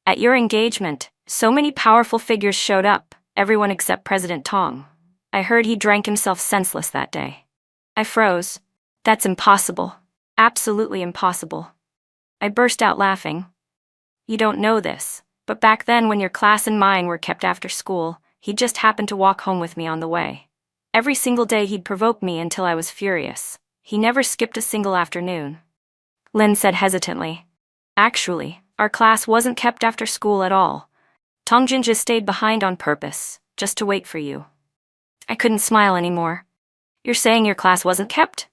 At your engagement, so many powerful figures showed up, everyone except President Tong. I heard he drank himself senseless that day. I froze. That's impossible. Absolutely impossible. I burst out laughing. You don't know this, but back then when your class and mine were kept after school, he just happened to walk home with me on the way. Every single day he'd provoke me until I was furious. He never skipped a single afternoon. Lin said hesitantly. Actually, our class wasn't kept after school at all. Tong Jinjie stayed behind on purpose, just to wait for you. I couldn't smile anymore. You're saying your class wasn't kept?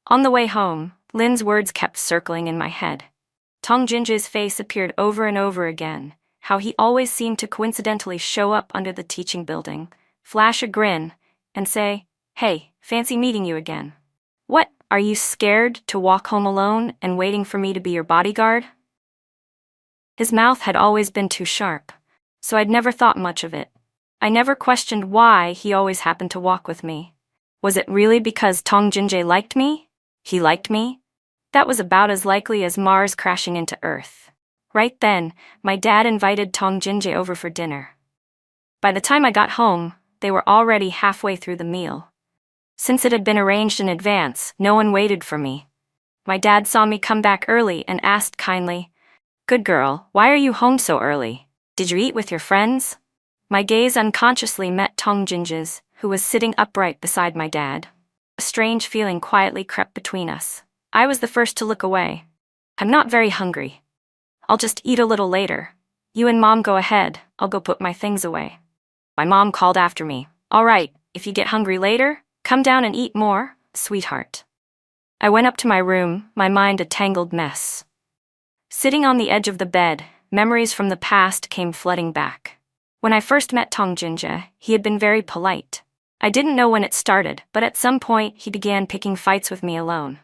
On the way home, Lin's words kept circling in my head. Tong Jinjie's face appeared over and over again, how he always seemed to coincidentally show up under the teaching building, flash a grin, and say, Hey, fancy meeting you again. What, are you scared to walk home alone and waiting for me to be your bodyguard? His mouth had always been too sharp, so I'd never thought much of it. I never questioned why he always happened to walk with me. Was it really because Tong Jinjae liked me? He liked me? That was about as likely as Mars crashing into Earth. Right then, my dad invited Tong Jinjae over for dinner. By the time I got home, they were already halfway through the meal. Since it had been arranged in advance, no one waited for me. My dad saw me come back early and asked kindly, "Good girl, why are you home so early? Did you eat with your friends?" My gaze unconsciously met Tong Jinjae's, who was sitting upright beside my dad. A strange feeling quietly crept between us. I was the first to look away. "I'm not very hungry. I'll just eat a little later. You and Mom go ahead, I'll go put my things away." My mom called after me, "All right, if you get hungry later, come down and eat more, sweetheart." I went up to my room, my mind a tangled mess. Sitting on the edge of the bed, memories from the past came flooding back. When I first met Tong Jinjae, he had been very polite. I didn't know when it started, but at some point he began picking fights with me alone.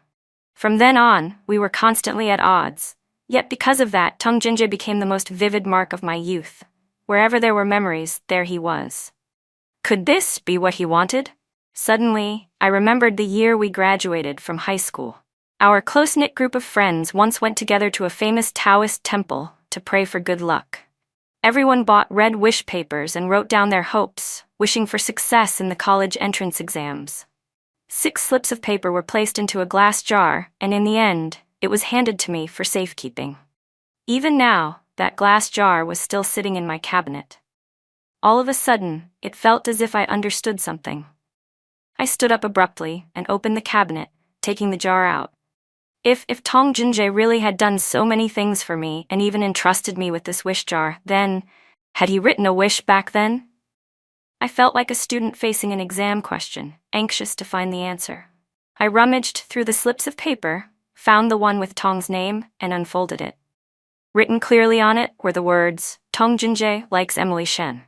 From then on, we were constantly at odds. Yet because of that, Tong Jinjae became the most vivid mark of my youth. Wherever there were memories, there he was. Could this be what he wanted? Suddenly, I remembered the year we graduated from high school. Our close-knit group of friends once went together to a famous Taoist temple to pray for good luck. Everyone bought red wish papers and wrote down their hopes, wishing for success in the college entrance exams. 6 slips of paper were placed into a glass jar, and in the end, it was handed to me for safekeeping. Even now, that glass jar was still sitting in my cabinet. All of a sudden, it felt as if I understood something. I stood up abruptly and opened the cabinet, taking the jar out. If Tong Jinjae really had done so many things for me and even entrusted me with this wish jar, then, had he written a wish back then? I felt like a student facing an exam question, anxious to find the answer. I rummaged through the slips of paper, found the one with Tong's name, and unfolded it. Written clearly on it were the words, "Tong Jinjae likes Emily Shen."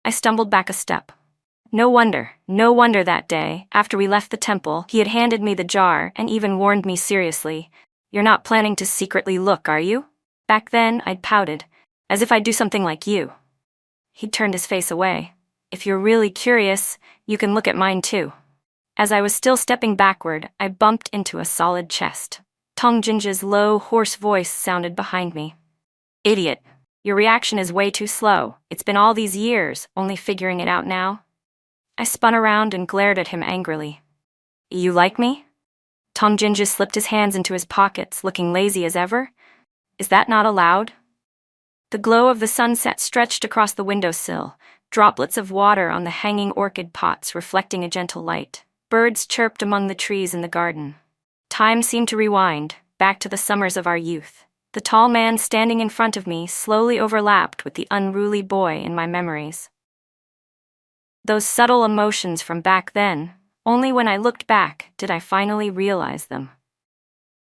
I stumbled back a step. No wonder that day, after we left the temple, he had handed me the jar and even warned me seriously, "You're not planning to secretly look, are you?" Back then, I'd pouted, as if I'd do something like you. He'd turned his face away. "If you're really curious, you can look at mine too." As I was still stepping backward, I bumped into a solid chest. Tong Jinjae's low, hoarse voice sounded behind me. "Idiot. Your reaction is way too slow. It's been all these years, only figuring it out now." I spun around and glared at him angrily. "You like me?" Tong Jinjae slipped his hands into his pockets, looking lazy as ever. "Is that not allowed?" The glow of the sunset stretched across the windowsill, droplets of water on the hanging orchid pots reflecting a gentle light. Birds chirped among the trees in the garden. Time seemed to rewind, back to the summers of our youth. The tall man standing in front of me slowly overlapped with the unruly boy in my memories. Those subtle emotions from back then, only when I looked back did I finally realize them.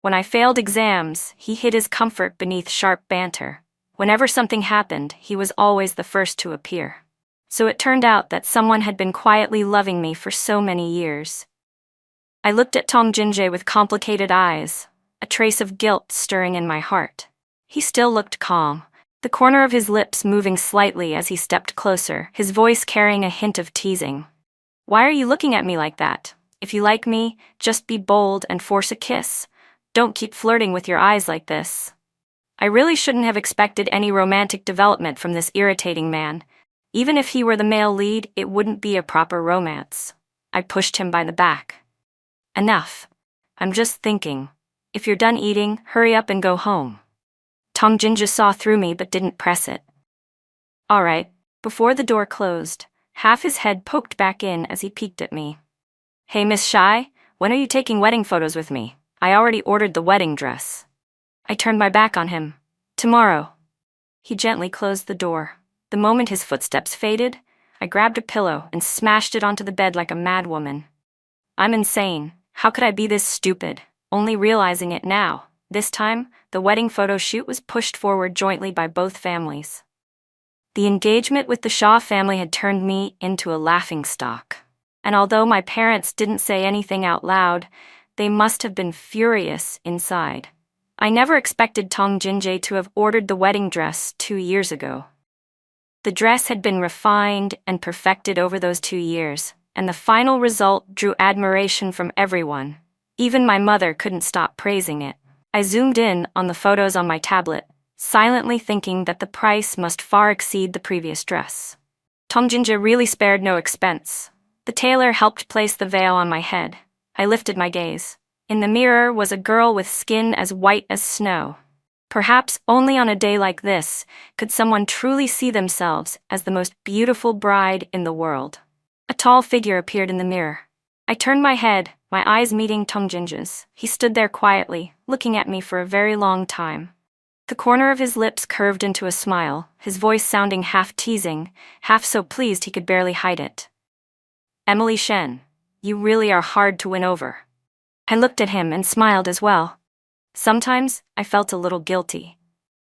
When I failed exams, he hid his comfort beneath sharp banter. Whenever something happened, he was always the first to appear. So it turned out that someone had been quietly loving me for so many years. I looked at Tong Jinjae with complicated eyes, a trace of guilt stirring in my heart. He still looked calm, the corner of his lips moving slightly as he stepped closer, his voice carrying a hint of teasing. "Why are you looking at me like that? If you like me, just be bold and force a kiss. Don't keep flirting with your eyes like this." I really shouldn't have expected any romantic development from this irritating man. Even if he were the male lead, it wouldn't be a proper romance. I pushed him by the back. "Enough. I'm just thinking. If you're done eating, hurry up and go home." Tong Jinjae saw through me but didn't press it. "All right." Before the door closed, half his head poked back in as he peeked at me. "Hey, Miss Shy, when are you taking wedding photos with me? I already ordered the wedding dress." I turned my back on him. "Tomorrow." He gently closed the door. The moment his footsteps faded, I grabbed a pillow and smashed it onto the bed like a madwoman. I'm insane. How could I be this stupid? Only realizing it now. This time, the wedding photo shoot was pushed forward jointly by both families. The engagement with the Shaw family had turned me into a laughingstock. And although my parents didn't say anything out loud, they must have been furious inside. I never expected Tong Jinjae to have ordered the wedding dress 2 years ago. The dress had been refined and perfected over those 2 years, and the final result drew admiration from everyone. Even my mother couldn't stop praising it. I zoomed in on the photos on my tablet, silently thinking that the price must far exceed the previous dress. Tongjinja really spared no expense. The tailor helped place the veil on my head. I lifted my gaze. In the mirror was a girl with skin as white as snow. Perhaps only on a day like this could someone truly see themselves as the most beautiful bride in the world. A tall figure appeared in the mirror. I turned my head, my eyes meeting Tongjinja's. He stood there quietly, looking at me for a very long time. The corner of his lips curved into a smile, his voice sounding half teasing, half so pleased he could barely hide it. "Emily Shen, you really are hard to win over." I looked at him and smiled as well. Sometimes, I felt a little guilty.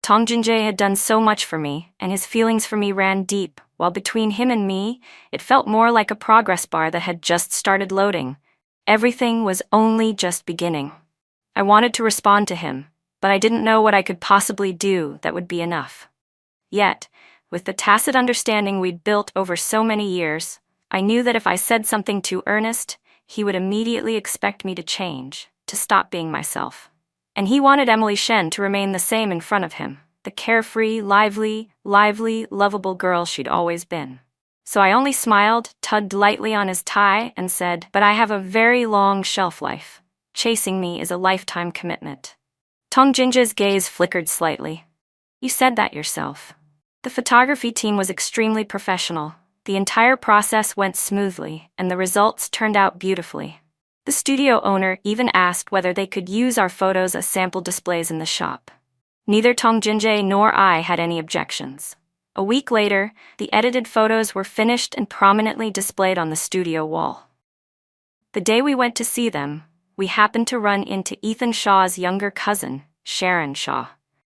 Tongjinja had done so much for me, and his feelings for me ran deep, while between him and me, it felt more like a progress bar that had just started loading. Everything was only just beginning. I wanted to respond to him, but I didn't know what I could possibly do that would be enough. Yet, with the tacit understanding we'd built over so many years, I knew that if I said something too earnest, he would immediately expect me to change, to stop being myself. And he wanted Emily Shen to remain the same in front of him, the carefree, lively, lovable girl she'd always been. So I only smiled, tugged lightly on his tie, and said, "But I have a very long shelf life. Chasing me is a lifetime commitment." Tongjinja's gaze flickered slightly. "You said that yourself." The photography team was extremely professional. The entire process went smoothly, and the results turned out beautifully. The studio owner even asked whether they could use our photos as sample displays in the shop. Neither Tongjinja nor I had any objections. A week later, the edited photos were finished and prominently displayed on the studio wall. The day we went to see them, we happened to run into Ethan Shaw's younger cousin, Sharon Shaw.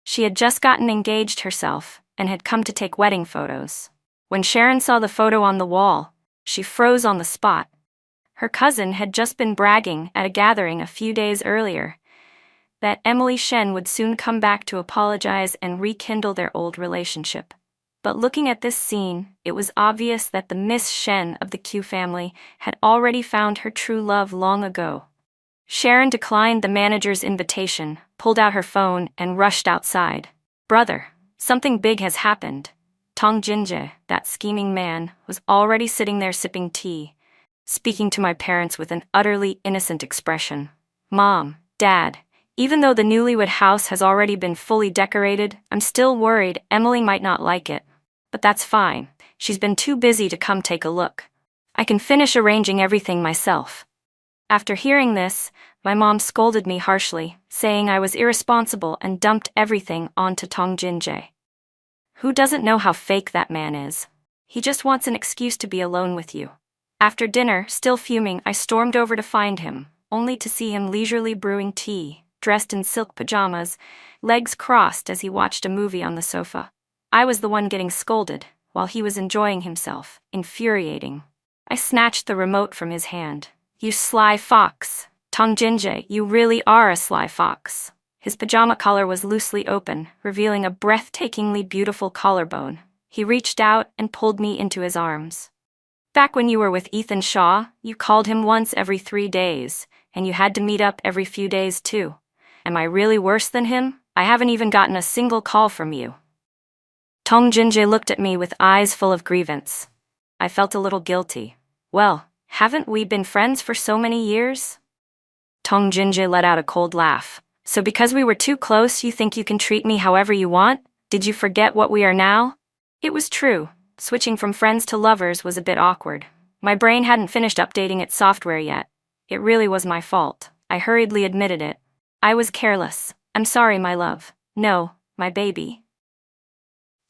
She had just gotten engaged herself and had come to take wedding photos. When Sharon saw the photo on the wall, she froze on the spot. Her cousin had just been bragging at a gathering a few days earlier that Emily Shen would soon come back to apologize and rekindle their old relationship. But looking at this scene, it was obvious that the Miss Shen of the Q family had already found her true love long ago. Sharon declined the manager's invitation, pulled out her phone, and rushed outside. "Brother, something big has happened." Tongjinja, that scheming man, was already sitting there sipping tea, speaking to my parents with an utterly innocent expression. "Mom, Dad, even though the newlywed house has already been fully decorated, I'm still worried Emily might not like it. But that's fine, she's been too busy to come take a look. I can finish arranging everything myself." After hearing this, my mom scolded me harshly, saying I was irresponsible and dumped everything onto Tongjinja. Who doesn't know how fake that man is? He just wants an excuse to be alone with you. After dinner, still fuming, I stormed over to find him, only to see him leisurely brewing tea, dressed in silk pajamas, legs crossed as he watched a movie on the sofa. I was the one getting scolded, while he was enjoying himself, infuriating. I snatched the remote from his hand. "You sly fox. Tongjinja, you really are a sly fox." His pajama collar was loosely open, revealing a breathtakingly beautiful collarbone. He reached out and pulled me into his arms. "Back when you were with Ethan Shaw, you called him once every 3 days, and you had to meet up every few days too. Am I really worse than him? I haven't even gotten a single call from you." Tongjinja looked at me with eyes full of grievance. I felt a little guilty. "Well, haven't we been friends for so many years?" Tongjinja let out a cold laugh. "So because we were too close, you think you can treat me however you want? Did you forget what we are now?" It was true. Switching from friends to lovers was a bit awkward. My brain hadn't finished updating its software yet. It really was my fault. I hurriedly admitted it. "I was careless. I'm sorry, my love. No, my baby.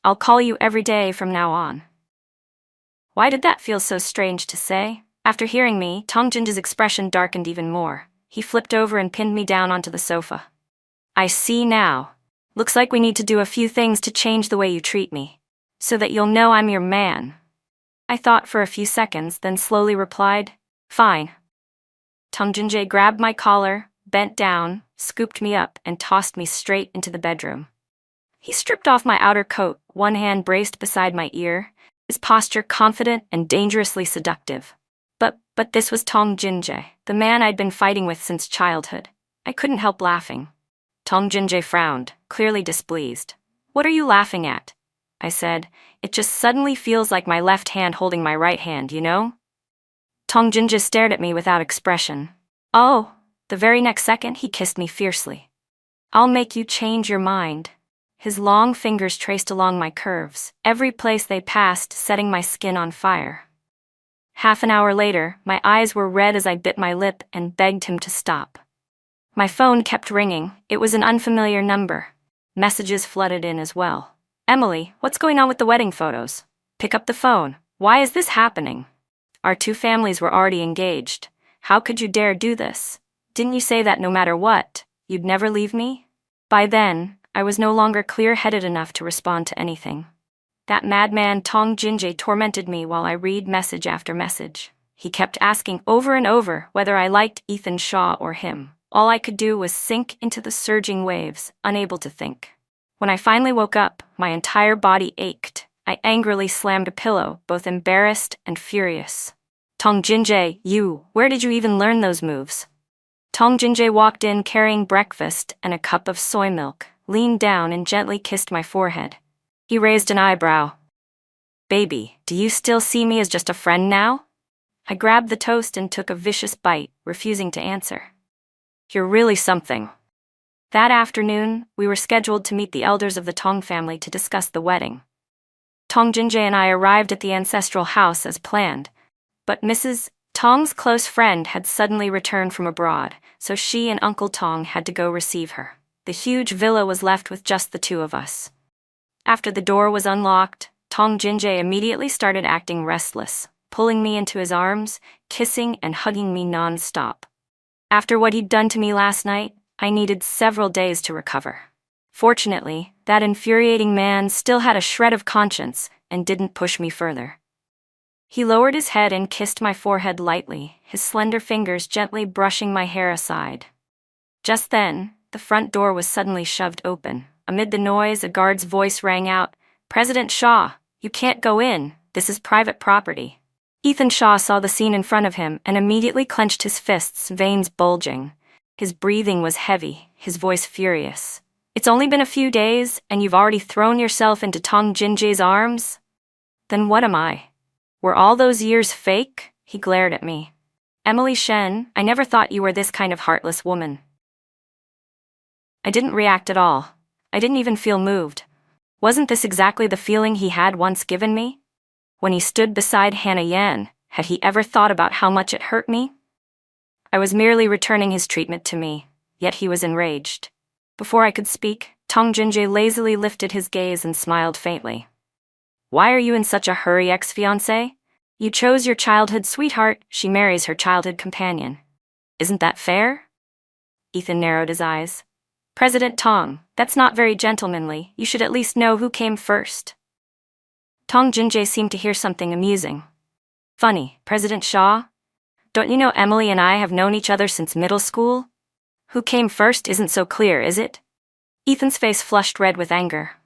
I'll call you every day from now on." Why did that feel so strange to say? After hearing me, Tongjinja's expression darkened even more. He flipped over and pinned me down onto the sofa. "I see now. Looks like we need to do a few things to change the way you treat me, so that you'll know I'm your man." I thought for a few seconds, then slowly replied, "Fine." Tongjinja grabbed my collar, bent down, scooped me up, and tossed me straight into the bedroom. He stripped off my outer coat, one hand braced beside my ear, his posture confident and dangerously seductive. But But this was Tong Jinjae, the man I'd been fighting with since childhood. I couldn't help laughing. Tong Jinjae frowned, clearly displeased. "What are you laughing at?" I said. "It just suddenly feels like my left hand holding my right hand, you know?" Tong Jinjae stared at me without expression. Oh, the very next second he kissed me fiercely. "I'll make you change your mind." His long fingers traced along my curves, every place they passed setting my skin on fire. Half an hour later, my eyes were red as I bit my lip and begged him to stop. My phone kept ringing. It was an unfamiliar number. Messages flooded in as well. "Emily, what's going on with the wedding photos? Pick up the phone. Why is this happening? Our two families were already engaged. How could you dare do this? Didn't you say that no matter what, you'd never leave me?" By then, I was no longer clear-headed enough to respond to anything. That madman Tong Jinjae tormented me while I read message after message. He kept asking over and over whether I liked Ethan Shaw or him. All I could do was sink into the surging waves, unable to think. When I finally woke up, my entire body ached. I angrily slammed a pillow, both embarrassed and furious. "Tong Jinjae, where did you even learn those moves?" Tong Jinjae walked in carrying breakfast and a cup of soy milk, leaned down and gently kissed my forehead. He raised an eyebrow. "Baby, do you still see me as just a friend now?" I grabbed the toast and took a vicious bite, refusing to answer. "You're really something." That afternoon, we were scheduled to meet the elders of the Tong family to discuss the wedding. Tong Jinjae and I arrived at the ancestral house as planned, but Mrs. Tong's close friend had suddenly returned from abroad, so she and Uncle Tong had to go receive her. The huge villa was left with just the two of us. After the door was unlocked, Tong Jinjae immediately started acting restless, pulling me into his arms, kissing and hugging me non-stop. After what he'd done to me last night, I needed several days to recover. Fortunately, that infuriating man still had a shred of conscience and didn't push me further. He lowered his head and kissed my forehead lightly, his slender fingers gently brushing my hair aside. Just then, the front door was suddenly shoved open. Amid the noise, a guard's voice rang out, "President Shaw, you can't go in. This is private property." Ethan Shaw saw the scene in front of him and immediately clenched his fists, veins bulging. His breathing was heavy, his voice furious. "It's only been a few days, and you've already thrown yourself into Tong Jinjae's arms? Then what am I? Were all those years fake?" He glared at me. "Emily Shen, I never thought you were this kind of heartless woman." I didn't react at all. I didn't even feel moved. Wasn't this exactly the feeling he had once given me? When he stood beside Hannah Yan, had he ever thought about how much it hurt me? I was merely returning his treatment to me, yet he was enraged. Before I could speak, Tong Jinjae lazily lifted his gaze and smiled faintly. "Why are you in such a hurry, ex-fiancé? You chose your childhood sweetheart, she marries her childhood companion. Isn't that fair?" Ethan narrowed his eyes. "President Tong, that's not very gentlemanly. You should at least know who came first." Tong Jinjae seemed to hear something amusing. "Funny, President Shaw? Don't you know Emily and I have known each other since middle school? Who came first isn't so clear, is it?" Ethan's face flushed red with anger.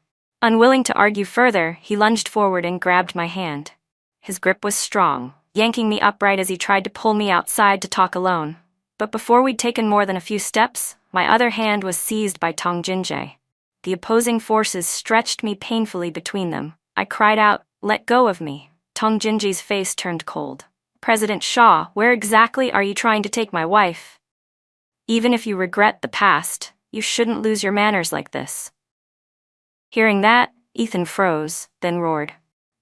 Unwilling to argue further, he lunged forward and grabbed my hand. His grip was strong, yanking me upright as he tried to pull me outside to talk alone. But before we'd taken more than a few steps, my other hand was seized by Tong Jinjae. The opposing forces stretched me painfully between them. I cried out, "Let go of me." Tong Jinjae's face turned cold. "President Shaw, where exactly are you trying to take my wife? Even if you regret the past, you shouldn't lose your manners like this." Hearing that, Ethan froze, then roared.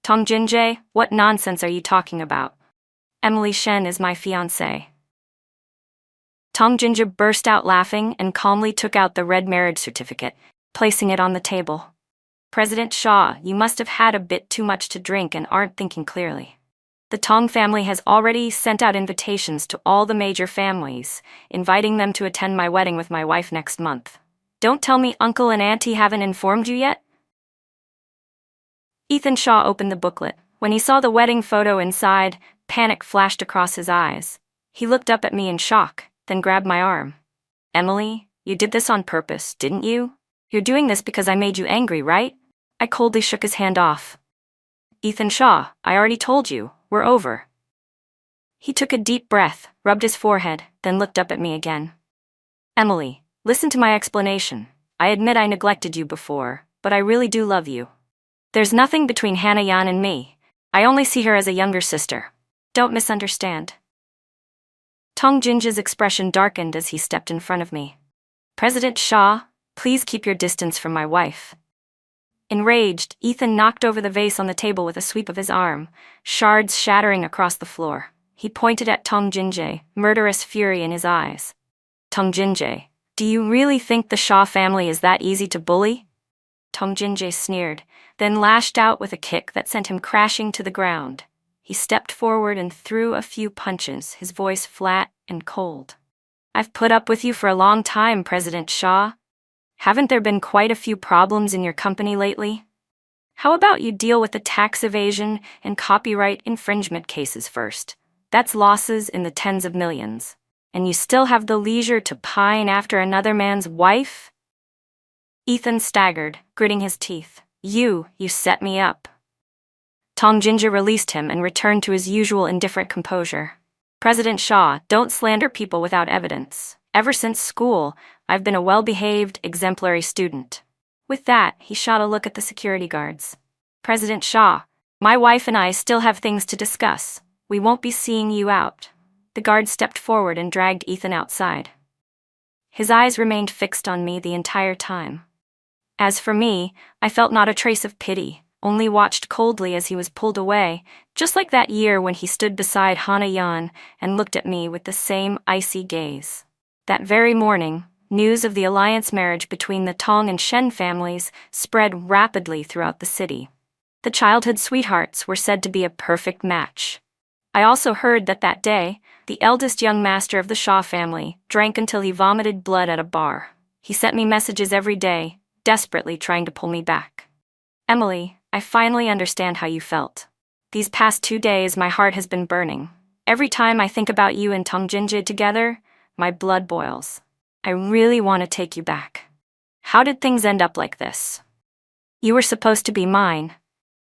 "Tong Jinjae, what nonsense are you talking about? Emily Shen is my fiancée." Tong Jinjae burst out laughing and calmly took out the red marriage certificate, placing it on the table. "President Shaw, you must have had a bit too much to drink and aren't thinking clearly. The Tong family has already sent out invitations to all the major families, inviting them to attend my wedding with my wife next month. Don't tell me Uncle and Auntie haven't informed you yet?" Ethan Shaw opened the booklet. When he saw the wedding photo inside, panic flashed across his eyes. He looked up at me in shock, then grabbed my arm. "Emily, you did this on purpose, didn't you? You're doing this because I made you angry, right?" I coldly shook his hand off. "Ethan Shaw, I already told you, we're over." He took a deep breath, rubbed his forehead, then looked up at me again. Emily, listen to my explanation. I admit I neglected you before, but I really do love you. There's nothing between Hannah Yan and me. I only see her as a younger sister. Don't misunderstand. Tong Jinja's expression darkened as he stepped in front of me. President Shah, please keep your distance from my wife. Enraged, Ethan knocked over the vase on the table with a sweep of his arm, shards shattering across the floor. He pointed at Tong Jinja, murderous fury in his eyes. Tong Jinja, do you really think the Shah family is that easy to bully? Tong Jinja sneered, then lashed out with a kick that sent him crashing to the ground. He stepped forward and threw a few punches, his voice flat and cold. I've put up with you for a long time, President Shah. Haven't there been quite a few problems in your company lately? How about you deal with the tax evasion and copyright infringement cases first? That's losses in the tens of millions. And you still have the leisure to pine after another man's wife? Ethan staggered, gritting his teeth. You set me up. Tong Jinja released him and returned to his usual indifferent composure. President Shah, don't slander people without evidence. Ever since school, I've been a well-behaved, exemplary student. With that, he shot a look at the security guards. President Shah, my wife and I still have things to discuss. We won't be seeing you out. The guard stepped forward and dragged Ethan outside. His eyes remained fixed on me the entire time. As for me, I felt not a trace of pity, only watched coldly as he was pulled away, just like that year when he stood beside Hannah Yan and looked at me with the same icy gaze. That very morning, news of the alliance marriage between the Tong and Shen families spread rapidly throughout the city. The childhood sweethearts were said to be a perfect match. I also heard that day, the eldest young master of the Shah family drank until he vomited blood at a bar. He sent me messages every day, desperately trying to pull me back. Emily, I finally understand how you felt. These past 2 days, my heart has been burning. Every time I think about you and Tong Jinja together, my blood boils. I really want to take you back. How did things end up like this? You were supposed to be mine.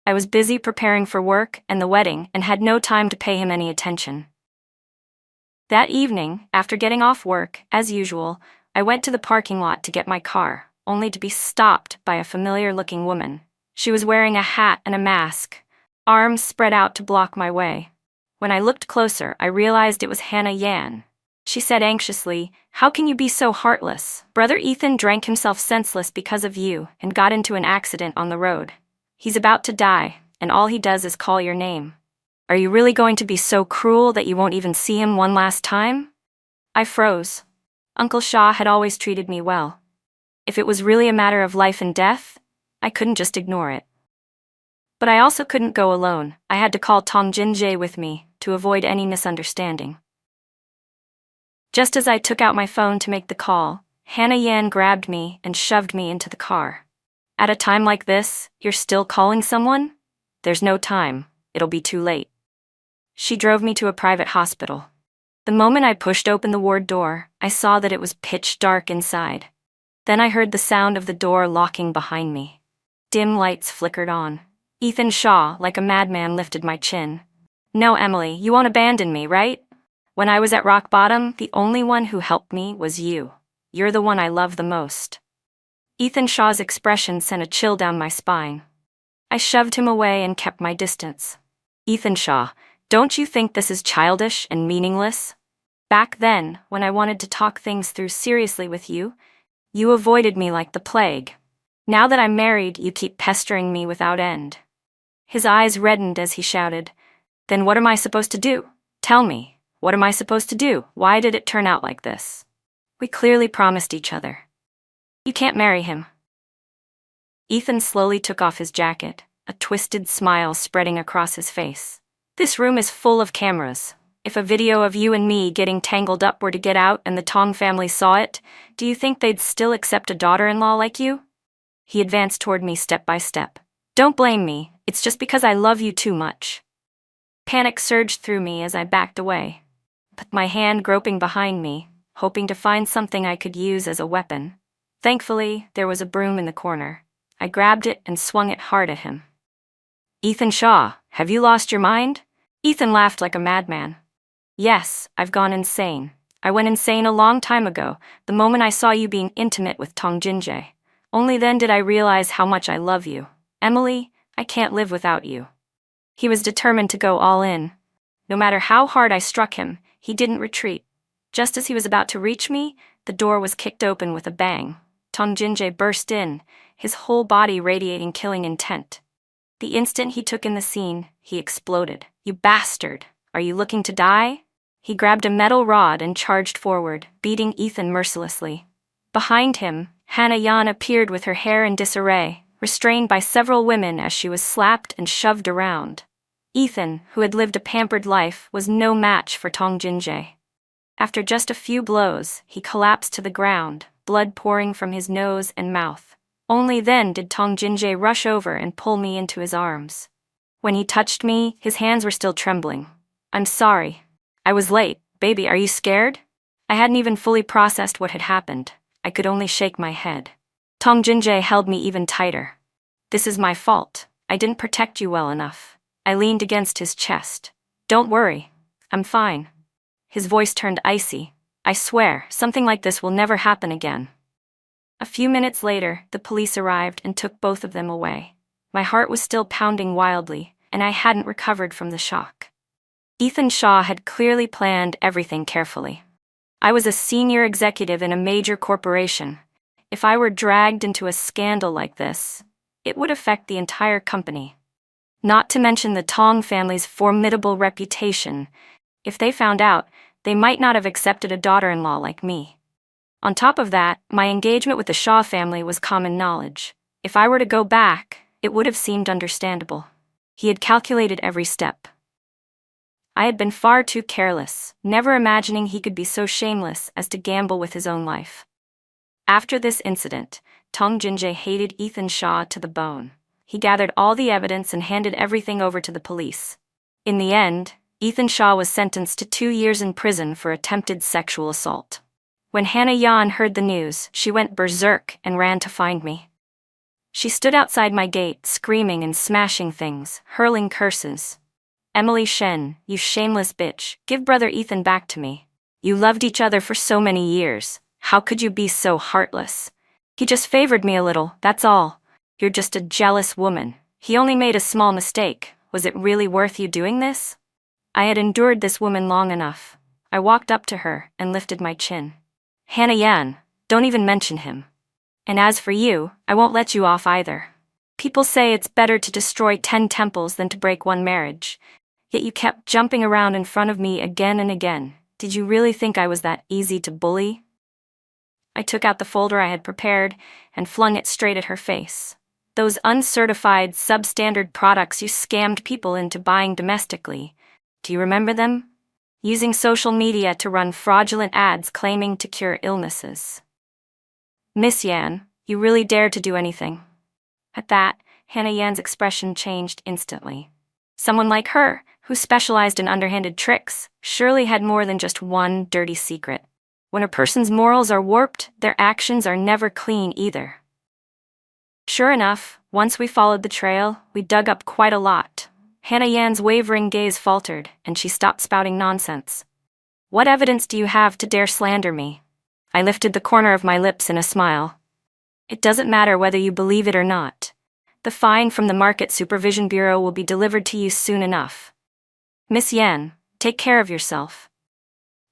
I was busy preparing for work and the wedding and had no time to pay him any attention. That evening, after getting off work, as usual, I went to the parking lot to get my car, only to be stopped by a familiar-looking woman. She was wearing a hat and a mask, arms spread out to block my way. When I looked closer, I realized it was Hannah Yan. She said anxiously, "How can you be so heartless? Brother Ethan drank himself senseless because of you and got into an accident on the road. He's about to die, and all he does is call your name. Are you really going to be so cruel that you won't even see him one last time?" I froze. Uncle Shah had always treated me well. If it was really a matter of life and death, I couldn't just ignore it. But I also couldn't go alone. I had to call Tong Jinja with me to avoid any misunderstanding. Just as I took out my phone to make the call, Hannah Yan grabbed me and shoved me into the car. At a time like this, you're still calling someone? There's no time. It'll be too late. She drove me to a private hospital. The moment I pushed open the ward door, I saw that it was pitch dark inside. Then I heard the sound of the door locking behind me. Dim lights flickered on. Ethan Shah, like a madman, lifted my chin. No, Emily, you won't abandon me, right? When I was at rock bottom, the only one who helped me was you. You're the one I love the most. Ethan Shah's expression sent a chill down my spine. I shoved him away and kept my distance. Ethan Shah, don't you think this is childish and meaningless? Back then, when I wanted to talk things through seriously with you, you avoided me like the plague. Now that I'm married, you keep pestering me without end. His eyes reddened as he shouted, "Then what am I supposed to do? Tell me. What am I supposed to do? Why did it turn out like this? We clearly promised each other." "You can't marry him." Ethan slowly took off his jacket, a twisted smile spreading across his face. "This room is full of cameras. If a video of you and me getting tangled up were to get out and the Tong family saw it, do you think they'd still accept a daughter-in-law like you?" He advanced toward me step by step. "Don't blame me. It's just because I love you too much." Panic surged through me as I backed away. But my hand groping behind me, hoping to find something I could use as a weapon. Thankfully, there was a broom in the corner. I grabbed it and swung it hard at him. "Ethan Shah, have you lost your mind?" Ethan laughed like a madman. Yes, I've gone insane. I went insane a long time ago, the moment I saw you being intimate with Tong Jinjae. Only then did I realize how much I love you. Emily, I can't live without you. He was determined to go all in. No matter how hard I struck him, he didn't retreat. Just as he was about to reach me, the door was kicked open with a bang. Tong Jinjae burst in, his whole body radiating killing intent. The instant he took in the scene, he exploded. You bastard! Are you looking to die? He grabbed a metal rod and charged forward, beating Ethan mercilessly. Behind him, Hannah Yan appeared with her hair in disarray, restrained by several women as she was slapped and shoved around. Ethan, who had lived a pampered life, was no match for Tong Jinjae. After just a few blows, he collapsed to the ground, blood pouring from his nose and mouth. Only then did Tong Jinjae rush over and pull me into his arms. When he touched me, his hands were still trembling. I'm sorry. I was late. Baby, are you scared? I hadn't even fully processed what had happened. I could only shake my head. Tong Jinjae held me even tighter. This is my fault. I didn't protect you well enough. I leaned against his chest. Don't worry. I'm fine. His voice turned icy. I swear, something like this will never happen again. A few minutes later, the police arrived and took both of them away. My heart was still pounding wildly, and I hadn't recovered from the shock. Ethan Shaw had clearly planned everything carefully. I was a senior executive in a major corporation. If I were dragged into a scandal like this, it would affect the entire company. Not to mention the Tong family's formidable reputation. If they found out, they might not have accepted a daughter-in-law like me. On top of that, my engagement with the Shaw family was common knowledge. If I were to go back, it would have seemed understandable. He had calculated every step. I had been far too careless, never imagining he could be so shameless as to gamble with his own life. After this incident, Tong Jinjae hated Ethan Shaw to the bone. He gathered all the evidence and handed everything over to the police. In the end, Ethan Shaw was sentenced to 2 years in prison for attempted sexual assault. When Hannah Yan heard the news, she went berserk and ran to find me. She stood outside my gate, screaming and smashing things, hurling curses. Emily Shen, you shameless bitch, give brother Ethan back to me. You loved each other for so many years. How could you be so heartless? He just favored me a little, that's all. You're just a jealous woman. He only made a small mistake. Was it really worth you doing this? I had endured this woman long enough. I walked up to her and lifted my chin. Hannah Yan, don't even mention him. And as for you, I won't let you off either. People say it's better to destroy 10 temples than to break one marriage. Yet you kept jumping around in front of me again and again. Did you really think I was that easy to bully? I took out the folder I had prepared and flung it straight at her face. Those uncertified, substandard products you scammed people into buying domestically. Do you remember them? Using social media to run fraudulent ads claiming to cure illnesses. Miss Yan, you really dared to do anything. At that, Hannah Yan's expression changed instantly. Someone like her, who specialized in underhanded tricks, surely had more than just one dirty secret. When a person's morals are warped, their actions are never clean either. Sure enough, once we followed the trail, we dug up quite a lot. Hannah Yan's wavering gaze faltered, and she stopped spouting nonsense. What evidence do you have to dare slander me? I lifted the corner of my lips in a smile. It doesn't matter whether you believe it or not. The fine from the Market Supervision Bureau will be delivered to you soon enough. Miss Yan, take care of yourself.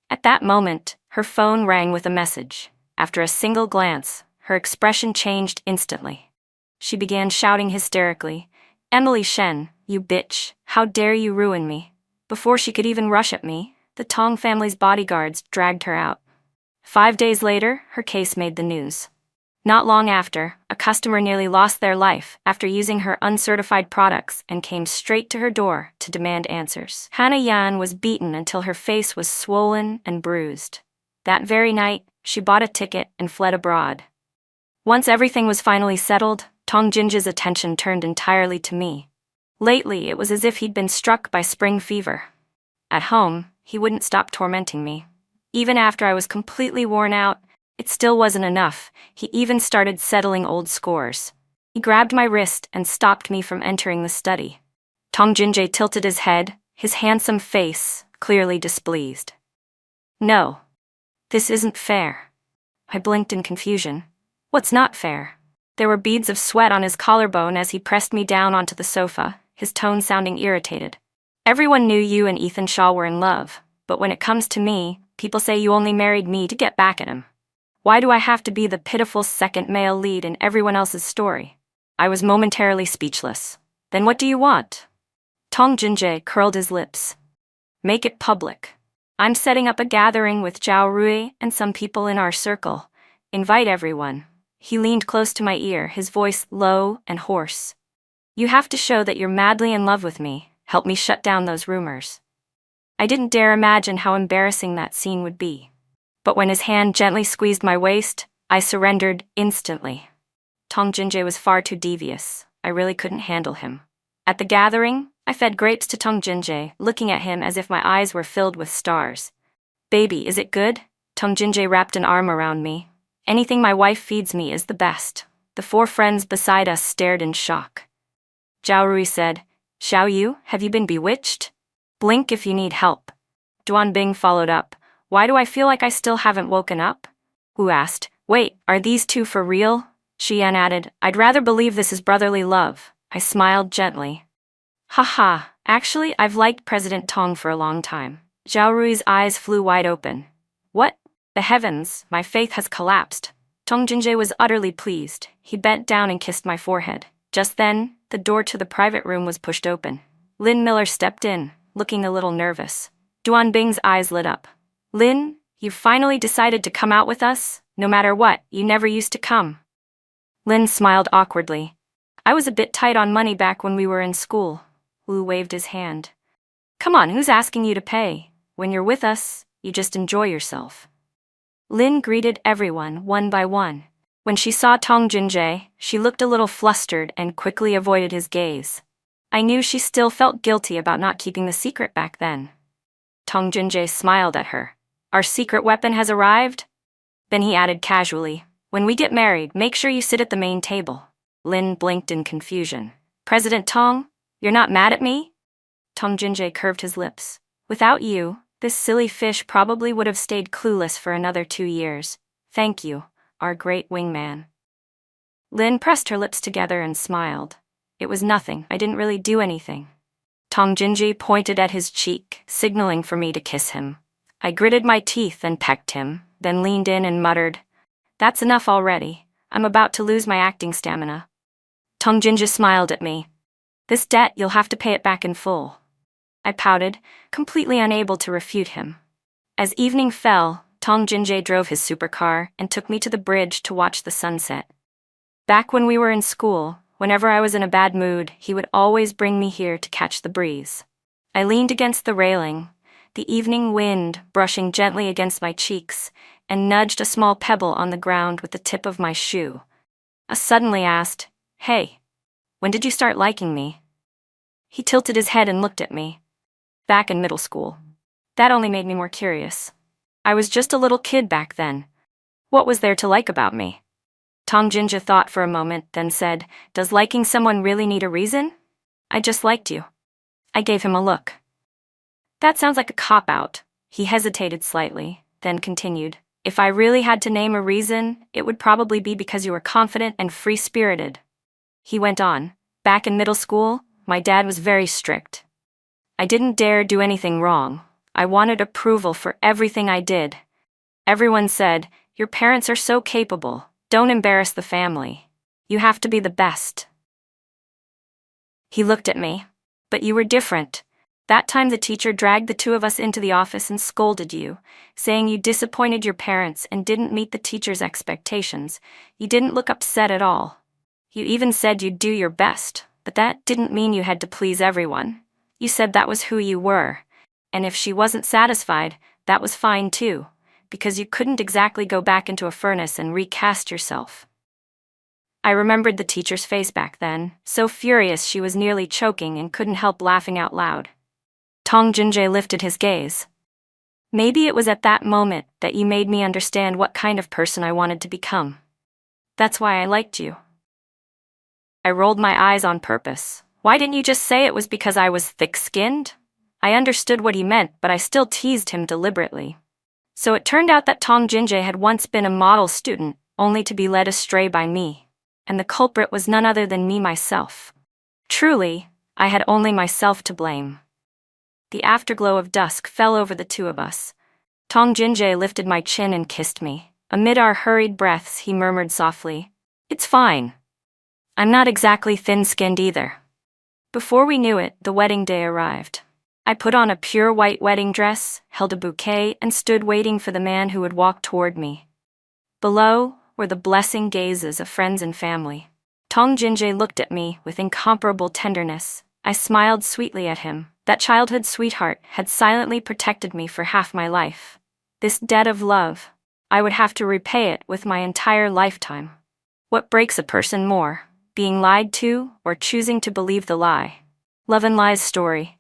At that moment, her phone rang with a message. After a single glance, her expression changed instantly. She began shouting hysterically, Emily Shen, you bitch, how dare you ruin me? Before she could even rush at me, the Tong family's bodyguards dragged her out. 5 days later, her case made the news. Not long after, a customer nearly lost their life after using her uncertified products and came straight to her door to demand answers. Hannah Yan was beaten until her face was swollen and bruised. That very night, she bought a ticket and fled abroad. Once everything was finally settled, Tong Jinjae's attention turned entirely to me. Lately, it was as if he'd been struck by spring fever. At home, he wouldn't stop tormenting me. Even after I was completely worn out, it still wasn't enough. He even started settling old scores. He grabbed my wrist and stopped me from entering the study. Tong Jinjae tilted his head, his handsome face clearly displeased. No. This isn't fair. I blinked in confusion. What's not fair? There were beads of sweat on his collarbone as he pressed me down onto the sofa, his tone sounding irritated. Everyone knew you and Ethan Shaw were in love, but when it comes to me, people say you only married me to get back at him. Why do I have to be the pitiful second male lead in everyone else's story? I was momentarily speechless. Then what do you want? Tong Jinjae curled his lips. Make it public. I'm setting up a gathering with Zhao Rui and some people in our circle. Invite everyone. He leaned close to my ear, his voice low and hoarse. You have to show that you're madly in love with me. Help me shut down those rumors. I didn't dare imagine how embarrassing that scene would be. But when his hand gently squeezed my waist, I surrendered instantly. Tong Jinjae was far too devious. I really couldn't handle him. At the gathering, I fed grapes to Tong Jinjae, looking at him as if my eyes were filled with stars. Baby, is it good? Tong Jinjae wrapped an arm around me. Anything my wife feeds me is the best. The 4 friends beside us stared in shock. Zhao Rui said, Xiao Yu, have you been bewitched? Blink if you need help. Duan Bing followed up. Why do I feel like I still haven't woken up? Wu asked. Wait, are these 2 for real? Xian added, I'd rather believe this is brotherly love. I smiled gently. Haha, actually I've liked President Tong for a long time. Zhao Rui's eyes flew wide open. What? The heavens, my faith has collapsed. Tong Jinjae was utterly pleased. He bent down and kissed my forehead. Just then, the door to the private room was pushed open. Lin Miller stepped in, looking a little nervous. Duan Bing's eyes lit up. Lin, you finally decided to come out with us? No matter what, you never used to come. Lin smiled awkwardly. I was a bit tight on money back when we were in school. Wu waved his hand. Come on, who's asking you to pay? When you're with us, you just enjoy yourself. Lin greeted everyone one by one. When she saw Tong Jinjae, she looked a little flustered and quickly avoided his gaze. I knew she still felt guilty about not keeping the secret back then. Tong Jinjae smiled at her. Our secret weapon has arrived? Then he added casually, when we get married, make sure you sit at the main table. Lin blinked in confusion. President Tong, you're not mad at me? Tong Jinjae curved his lips. Without you, this silly fish probably would have stayed clueless for another 2 years. Thank you, our great wingman. Lin pressed her lips together and smiled. It was nothing, I didn't really do anything. Tong Jinjae pointed at his cheek, signaling for me to kiss him. I gritted my teeth and pecked him, then leaned in and muttered, That's enough already. I'm about to lose my acting stamina. Tong Jinjae smiled at me. This debt, you'll have to pay it back in full. I pouted, completely unable to refute him. As evening fell, Tong Jinjae drove his supercar and took me to the bridge to watch the sunset. Back when we were in school, whenever I was in a bad mood, he would always bring me here to catch the breeze. I leaned against the railing, the evening wind brushing gently against my cheeks, and nudged a small pebble on the ground with the tip of my shoe. I suddenly asked, Hey, when did you start liking me? He tilted his head and looked at me. Back in middle school. That only made me more curious. I was just a little kid back then. What was there to like about me? Tong Jinjae thought for a moment, then said, Does liking someone really need a reason? I just liked you. I gave him a look. That sounds like a cop-out. He hesitated slightly, then continued. If I really had to name a reason, it would probably be because you were confident and free-spirited. He went on. Back in middle school, my dad was very strict. I didn't dare do anything wrong. I wanted approval for everything I did. Everyone said, Your parents are so capable. Don't embarrass the family. You have to be the best. He looked at me. But you were different. That time the teacher dragged the 2 of us into the office and scolded you, saying you disappointed your parents and didn't meet the teacher's expectations. You didn't look upset at all. You even said you'd do your best, but that didn't mean you had to please everyone. You said that was who you were, and if she wasn't satisfied, that was fine too, because you couldn't exactly go back into a furnace and recast yourself. I remembered the teacher's face back then, so furious she was nearly choking and couldn't help laughing out loud. Tong Jinjae lifted his gaze. Maybe it was at that moment that you made me understand what kind of person I wanted to become. That's why I liked you. I rolled my eyes on purpose. Why didn't you just say it was because I was thick-skinned? I understood what he meant, but I still teased him deliberately. So it turned out that Tong Jinjae had once been a model student, only to be led astray by me. And the culprit was none other than me myself. Truly, I had only myself to blame. The afterglow of dusk fell over the two of us. Tong Jinjae lifted my chin and kissed me. Amid our hurried breaths, he murmured softly, "It's fine. I'm not exactly thin-skinned either." Before we knew it, the wedding day arrived. I put on a pure white wedding dress, held a bouquet, and stood waiting for the man who would walk toward me. Below were the blessing gazes of friends and family. Tong Jinjae looked at me with incomparable tenderness. I smiled sweetly at him. That childhood sweetheart had silently protected me for half my life. This debt of love, I would have to repay it with my entire lifetime. What breaks a person more, being lied to or choosing to believe the lie? Love and Lies story.